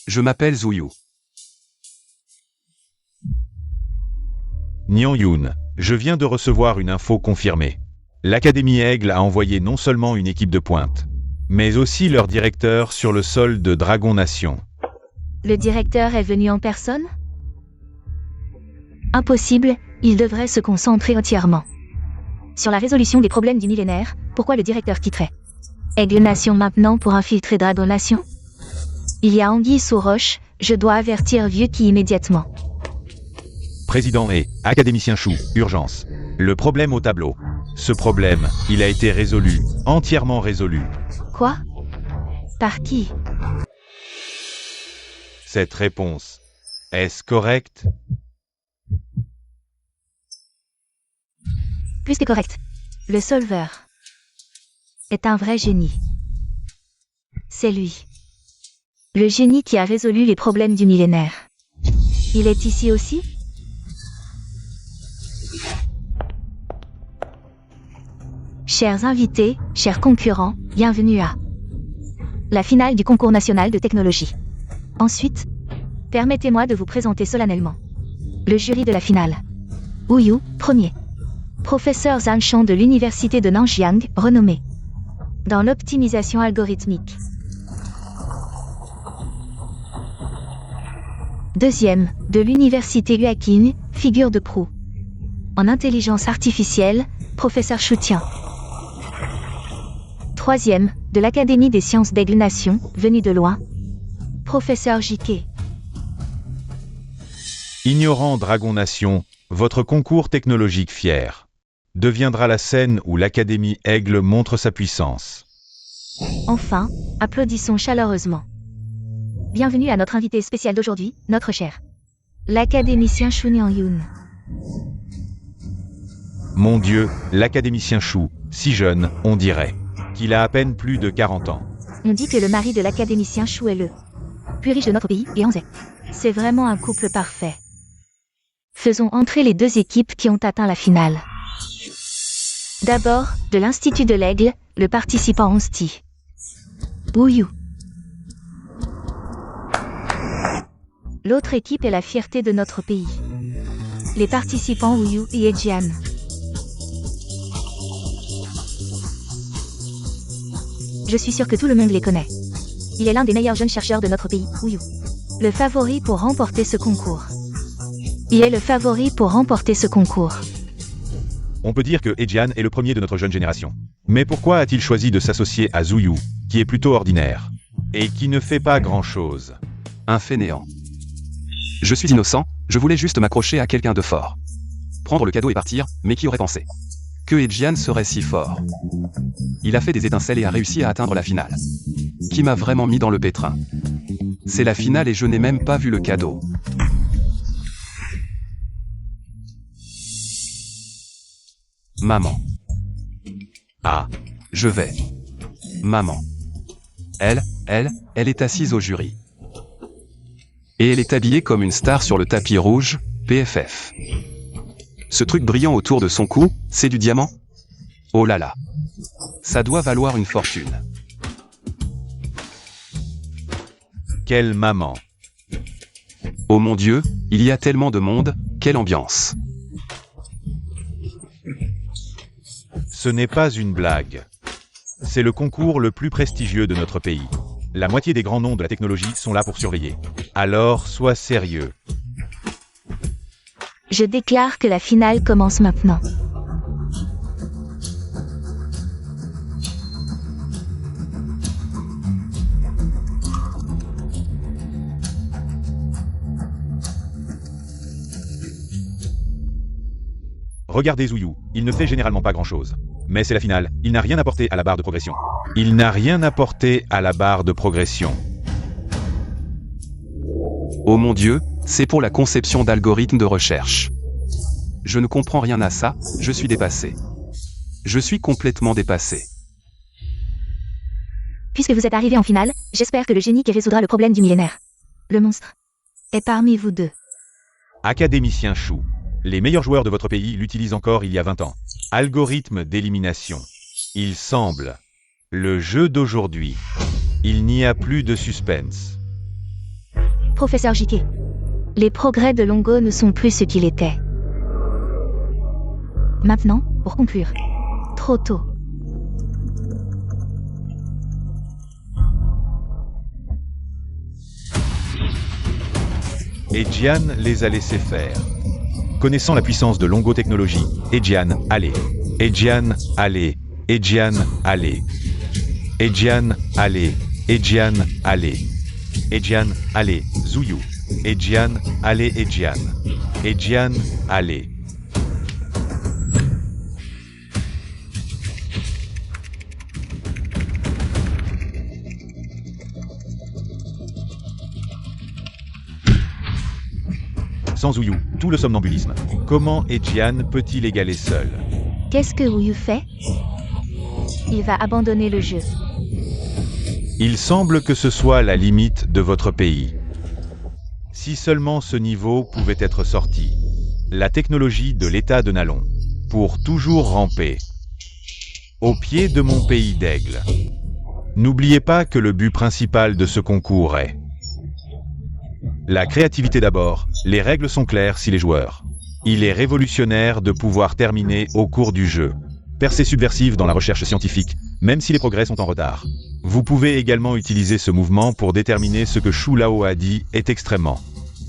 Je m'appelle Zuyu. Nian Yun, je viens de recevoir une info confirmée. L'Académie Aigle a envoyé non seulement une équipe de pointe, mais aussi leur directeur sur le sol de Dragon Nation. Le directeur est venu en personne? Impossible, il devrait se concentrer entièrement sur la résolution des problèmes du millénaire. Pourquoi le directeur quitterait Aigle Nation maintenant pour infiltrer Dragon Nation? Il y a anguille sous roche, je dois avertir Vieux Ki immédiatement. Président et académicien Chou, urgence. Le problème au tableau. Ce problème, il a été résolu, entièrement résolu. Quoi? Par qui? Cette réponse, est-ce correct? Plus que correct. Le solveur est un vrai génie. C'est lui. Le génie qui a résolu les problèmes du millénaire. Il est ici aussi? Chers invités, chers concurrents, bienvenue à la finale du concours national de technologie. Ensuite, permettez-moi de vous présenter solennellement le jury de la finale. Wu Yu, premier. Professeur Zhang Chong de l'université de Nanjiang, renommé dans l'optimisation algorithmique. Deuxième, de l'université Huaqin, figure de proue en intelligence artificielle, professeur Shu Tian. Troisième, de l'Académie des sciences d'Aigle Nation, venu de loin, professeur J.K. Ignorant Dragon Nation, votre concours technologique fier deviendra la scène où l'Académie Aigle montre sa puissance. Enfin, applaudissons chaleureusement. Bienvenue à notre invité spécial d'aujourd'hui, notre cher l'académicien Shu Nianyun. Mon Dieu, l'académicien Shu, si jeune, on dirait qu'il a à peine plus de 40 ans. On dit que le mari de l'académicien Shu est le plus riche de notre pays, et Anzai. C'est vraiment un couple parfait. Faisons entrer les deux équipes qui ont atteint la finale. D'abord, de l'Institut de l'Aigle, le participant Onsti. Wu Yu. L'autre équipe est la fierté de notre pays. Les participants Wu Yu et Jian. Je suis sûr que tout le monde les connaît. Il est l'un des meilleurs jeunes chercheurs de notre pays, Wu Yu. Le favori pour remporter ce concours. Il est le favori pour remporter ce concours. On peut dire que Ejian est le premier de notre jeune génération. Mais pourquoi a-t-il choisi de s'associer à Zhu Yu, qui est plutôt ordinaire et qui ne fait pas grand-chose? Un fainéant. Je suis innocent, je voulais juste m'accrocher à quelqu'un de fort. Prendre le cadeau et partir, mais qui aurait pensé que Ejian serait si fort? Il a fait des étincelles et a réussi à atteindre la finale. Qui m'a vraiment mis dans le pétrin. C'est la finale et je n'ai même pas vu le cadeau. Maman. Ah, Je vais. Maman. Elle est assise au jury. Et elle est habillée comme une star sur le tapis rouge, PFF. Ce truc brillant autour de son cou, c'est du diamant? Oh là là. Ça doit valoir une fortune. quelle maman! Oh mon Dieu, il y a tellement de monde, quelle ambiance. Ce n'est pas une blague. C'est le concours le plus prestigieux de notre pays. La moitié des grands noms de la technologie sont là pour surveiller. Alors, sois sérieux. Je déclare que la finale commence maintenant. Regardez Zhu Yu, il ne fait généralement pas grand-chose. Mais c'est la finale, il n'a rien apporté à la barre de progression. Il n'a rien apporté à la barre de progression. Oh mon Dieu, c'est pour la conception d'algorithmes de recherche. Je ne comprends rien à ça, je suis dépassé. Je suis complètement dépassé. Puisque vous êtes arrivé en finale, j'espère que le génie qui résoudra le problème du millénaire, le monstre, est parmi vous deux. Académicien Shu. Les meilleurs joueurs de votre pays l'utilisent encore il y a 20 ans. Algorithme d'élimination. Il semble. Le jeu d'aujourd'hui. Il n'y a plus de suspense. Professeur J.K. Les progrès de Longo ne sont plus ce qu'ils étaient. Maintenant, pour conclure. Trop tôt. Et Jian les a laissés faire. Connaissant la puissance de Longo Technologies, Ejian, allez. Ejian, allez. Ejian, allez. Ejian, allez. Ejian, allez. Ejian, allez. Zhu Yu. Ejian, allez. Ejian. Ejian, allez. Sans Zhu Yu, tout le somnambulisme. Comment Ejian peut-il égaler seul? Qu'est-ce que Wu Yu fait? Il va abandonner le jeu. Il semble que ce soit la limite de votre pays. Si seulement ce niveau pouvait être sorti. La technologie de l'état de Nalon. Pour toujours ramper. Au pied de mon pays d'aigle. N'oubliez pas que le but principal de ce concours est la créativité d'abord. Les règles sont claires si les joueurs. Il est révolutionnaire de pouvoir terminer au cours du jeu. Percée subversive dans la recherche scientifique, même si les progrès sont en retard. Vous pouvez également utiliser ce mouvement pour déterminer ce que Shu Lao a dit est extrêmement.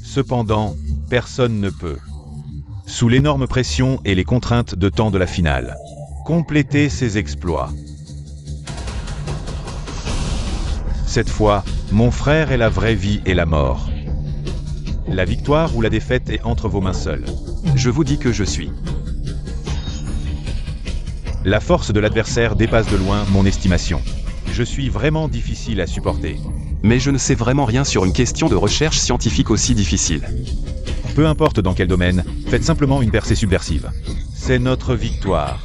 Cependant, personne ne peut. Sous l'énorme pression et les contraintes de temps de la finale. Compléter ses exploits. Cette fois, mon frère est la vraie vie et la mort. La victoire ou la défaite est entre vos mains seules. Je vous dis que je suis. La force de l'adversaire dépasse de loin mon estimation. Je suis vraiment difficile à supporter. Mais je ne sais vraiment rien sur une question de recherche scientifique aussi difficile. Peu importe dans quel domaine, faites simplement une percée subversive. C'est notre victoire.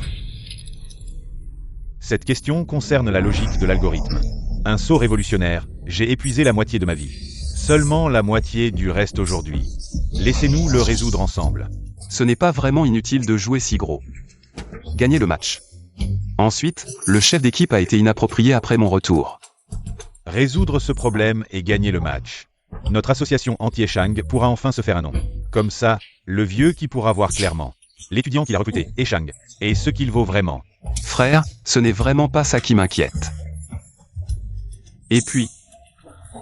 Cette question concerne la logique de l'algorithme. Un saut révolutionnaire, j'ai épuisé la moitié de ma vie. Seulement la moitié du reste aujourd'hui. Laissez-nous le résoudre ensemble. Ce n'est pas vraiment inutile de jouer si gros. Gagner le match. Ensuite, le chef d'équipe a été inapproprié après mon retour. Résoudre ce problème et gagner le match. Notre association anti-Eshang pourra enfin se faire un nom. Comme ça, le vieux qui pourra voir clairement. L'étudiant qu'il a recruté, Eshang, et ce qu'il vaut vraiment. Frère, ce n'est vraiment pas ça qui m'inquiète. Et puis,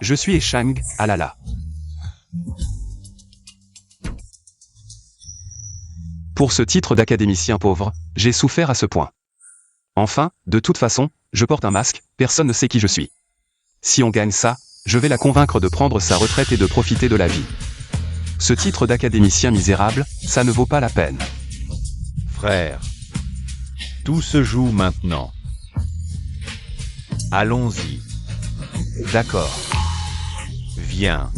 je suis Eshang, ah là là. Pour ce titre d'académicien pauvre, j'ai souffert à ce point. Enfin, de toute façon, je porte un masque, personne ne sait qui je suis. Si on gagne ça, je vais la convaincre de prendre sa retraite et de profiter de la vie. Ce titre d'académicien misérable, ça ne vaut pas la peine. Frère, tout se joue maintenant. Allons-y. D'accord. Viens.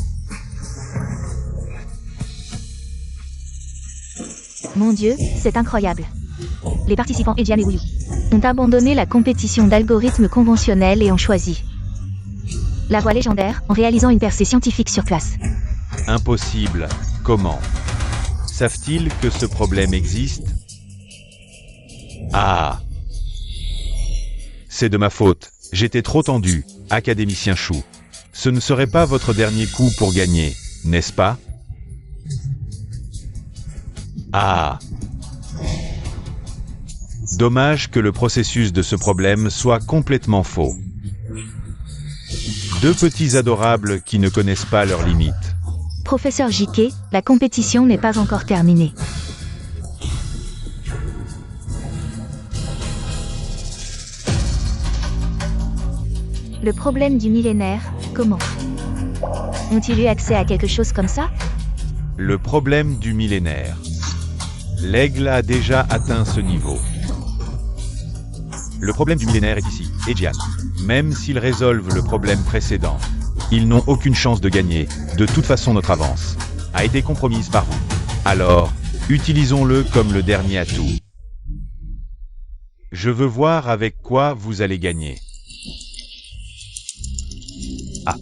Mon Dieu, c'est incroyable. Les participants Edian et Wuyu ont abandonné la compétition d'algorithmes conventionnels et ont choisi la voie légendaire en réalisant une percée scientifique sur place. Impossible. Comment? Savent-ils que ce problème existe? Ah! C'est de ma faute. J'étais trop tendu, académicien Shu. Ce ne serait pas votre dernier coup pour gagner, n'est-ce pas? Ah! Dommage que le processus de ce problème soit complètement faux. Deux petits adorables qui ne connaissent pas leurs limites. Professeur JK, la compétition n'est pas encore terminée. Le problème du millénaire, comment? Ont-ils eu accès à quelque chose comme ça? Le problème du millénaire. L'aigle a déjà atteint ce niveau. Le problème du millénaire est ici, Edian. Même s'ils résolvent le problème précédent, ils n'ont aucune chance de gagner. De toute façon, notre avance a été compromise par vous. Alors, utilisons-le comme le dernier atout. Je veux voir avec quoi vous allez gagner. Ah.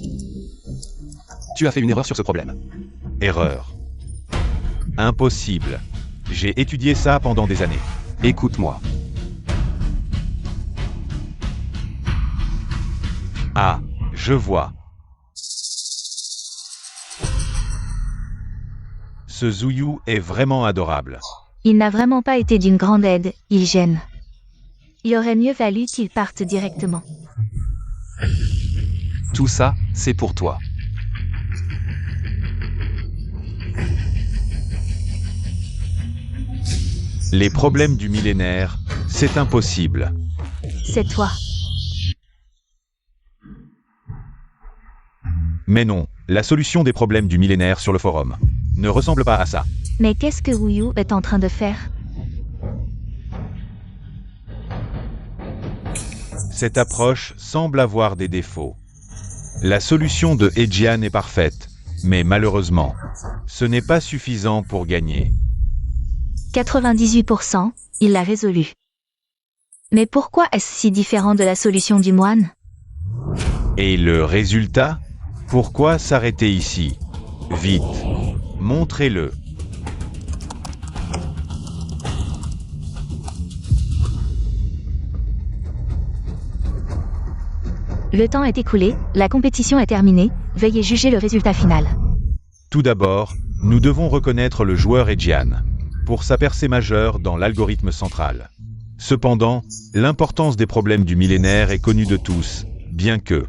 Tu as fait une erreur sur ce problème. Erreur. Impossible. J'ai étudié ça pendant des années. Écoute-moi. Ah, je vois. Ce Zuyu est vraiment adorable. Il n'a vraiment pas été d'une grande aide, il gêne. Il aurait mieux valu qu'il parte directement. Tout ça, c'est pour toi. Les problèmes du millénaire, c'est impossible. C'est toi. Mais non, la solution des problèmes du millénaire sur le forum ne ressemble pas à ça. Mais qu'est-ce que Wuyu est en train de faire? Cette approche semble avoir des défauts. La solution de Edian est parfaite, mais malheureusement, ce n'est pas suffisant pour gagner. 98%, il l'a résolu. Mais pourquoi est-ce si différent de la solution du moine? Et le résultat? Pourquoi s'arrêter ici? Vite, montrez-le. Le temps est écoulé, la compétition est terminée, veuillez juger le résultat final. Tout d'abord, nous devons reconnaître le joueur Edjian pour sa percée majeure dans l'algorithme central. Cependant, l'importance des problèmes du millénaire est connue de tous, bien que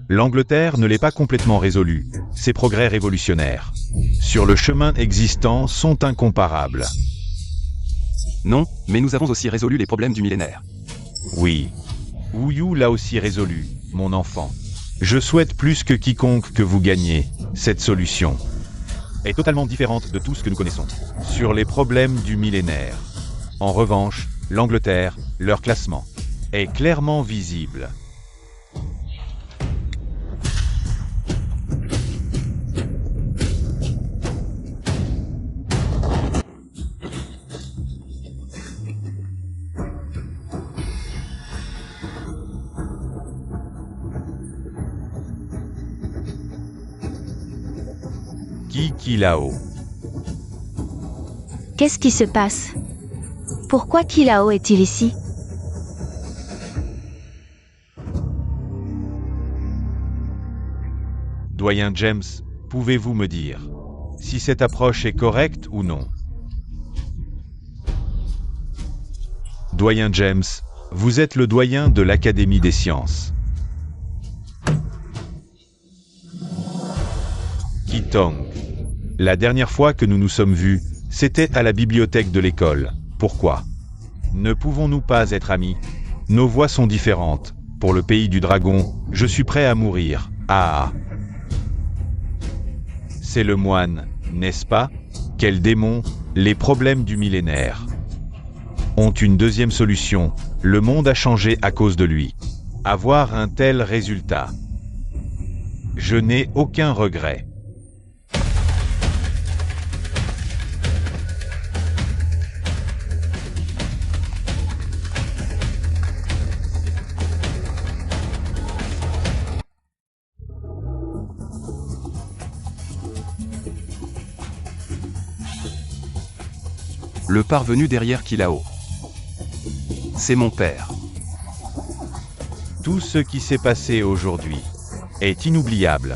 l'Angleterre ne l'ait pas complètement résolu. Ses progrès révolutionnaires sur le chemin existant sont incomparables. Non, mais nous avons aussi résolu les problèmes du millénaire. Oui. Wu Yu l'a aussi résolu, mon enfant. Je souhaite plus que quiconque que vous gagniez cette solution. Est totalement différente de tout ce que nous connaissons sur les problèmes du millénaire. En revanche, l'Angleterre, leur classement, est clairement visible. Kilao. Qu'est-ce qui se passe? Pourquoi Kilao est-il ici? Doyen James, pouvez-vous me dire si cette approche est correcte ou non? Doyen James, vous êtes le doyen de l'Académie des sciences. Kitong. La dernière fois que nous nous sommes vus, c'était à la bibliothèque de l'école. Pourquoi? Ne pouvons-nous pas être amis? Nos voix sont différentes. Pour le pays du dragon, je suis prêt à mourir. Ah! C'est le moine, n'est-ce pas? Quel démon? Les problèmes du millénaire ont une deuxième solution. Le monde a changé à cause de lui. Avoir un tel résultat. Je n'ai aucun regret. Le parvenu derrière Kilao. C'est mon père. Tout ce qui s'est passé aujourd'hui est inoubliable.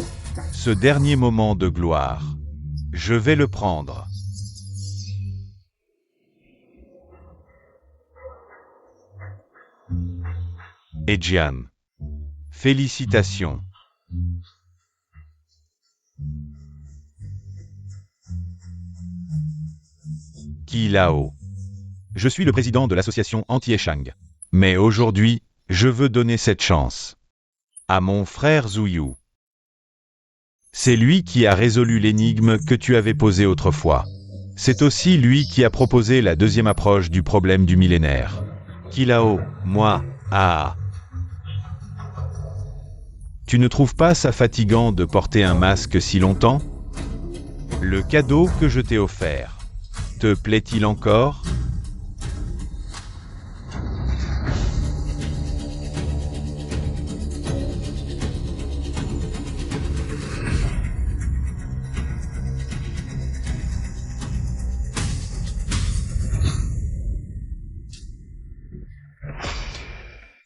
Ce dernier moment de gloire, je vais le prendre. Edjian, félicitations. Kilao. Je suis le président de l'association anti-Eshang. Mais aujourd'hui, je veux donner cette chance à mon frère Zuyu. C'est lui qui a résolu l'énigme que tu avais posée autrefois. C'est aussi lui qui a proposé la deuxième approche du problème du millénaire. Kilao, moi, ah. Tu ne trouves pas ça fatigant de porter un masque si longtemps? Le cadeau que je t'ai offert te plaît-il encore?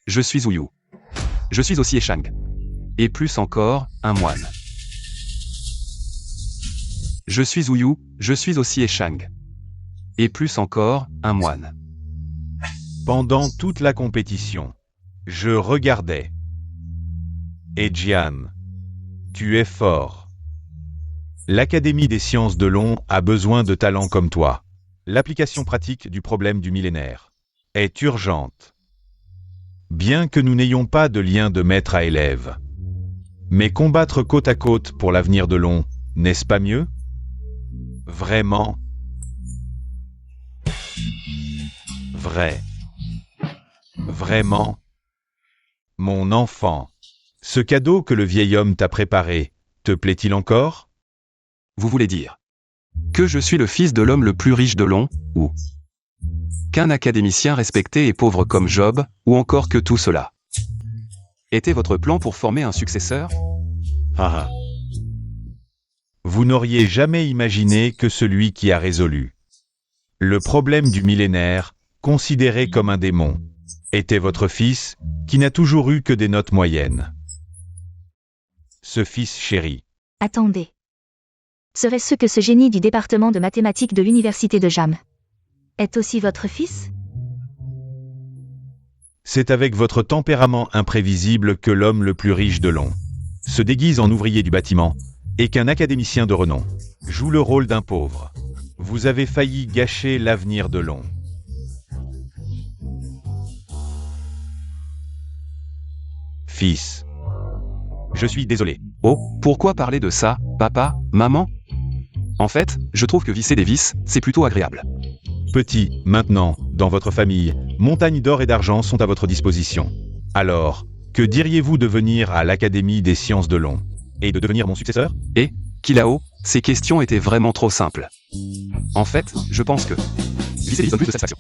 Je suis Zuyu. Je suis aussi Eshang. Et plus encore, un moine. Je suis Zuyu, je suis aussi Eshang. Et plus encore, un moine. Pendant toute la compétition, je regardais. Edjian, tu es fort. L'Académie des sciences de Long a besoin de talents comme toi. L'application pratique du problème du millénaire est urgente. Bien que nous n'ayons pas de lien de maître à élève. Mais combattre côte à côte pour l'avenir de Long, n'est-ce pas mieux? Vraiment? Vrai. Vraiment? Mon enfant, ce cadeau que le vieil homme t'a préparé, te plaît-il encore? Vous voulez dire que je suis le fils de l'homme le plus riche de Long, ou qu'un académicien respecté et pauvre comme Job, ou encore que tout cela? Était votre plan pour former un successeur? Ah ah. Vous n'auriez jamais imaginé que celui qui a résolu le problème du millénaire, considéré comme un démon, était votre fils, qui n'a toujours eu que des notes moyennes. Ce fils chéri. Attendez. Serait-ce que ce génie du département de mathématiques de l'université de Jam est aussi votre fils? C'est avec votre tempérament imprévisible que l'homme le plus riche de Long se déguise en ouvrier du bâtiment, et qu'un académicien de renom joue le rôle d'un pauvre. Vous avez failli gâcher l'avenir de Long. Fils. Je suis désolé. Oh, pourquoi parler de ça, papa, maman? En fait, je trouve que visser des vis, c'est plutôt agréable. Petit, maintenant, dans votre famille, montagnes d'or et d'argent sont à votre disposition. Alors, que diriez-vous de venir à l'Académie des sciences de Long et de devenir mon successeur? Et, Kilao, ces questions étaient vraiment trop simples. En fait, je pense que visser des vis donne plus de satisfaction.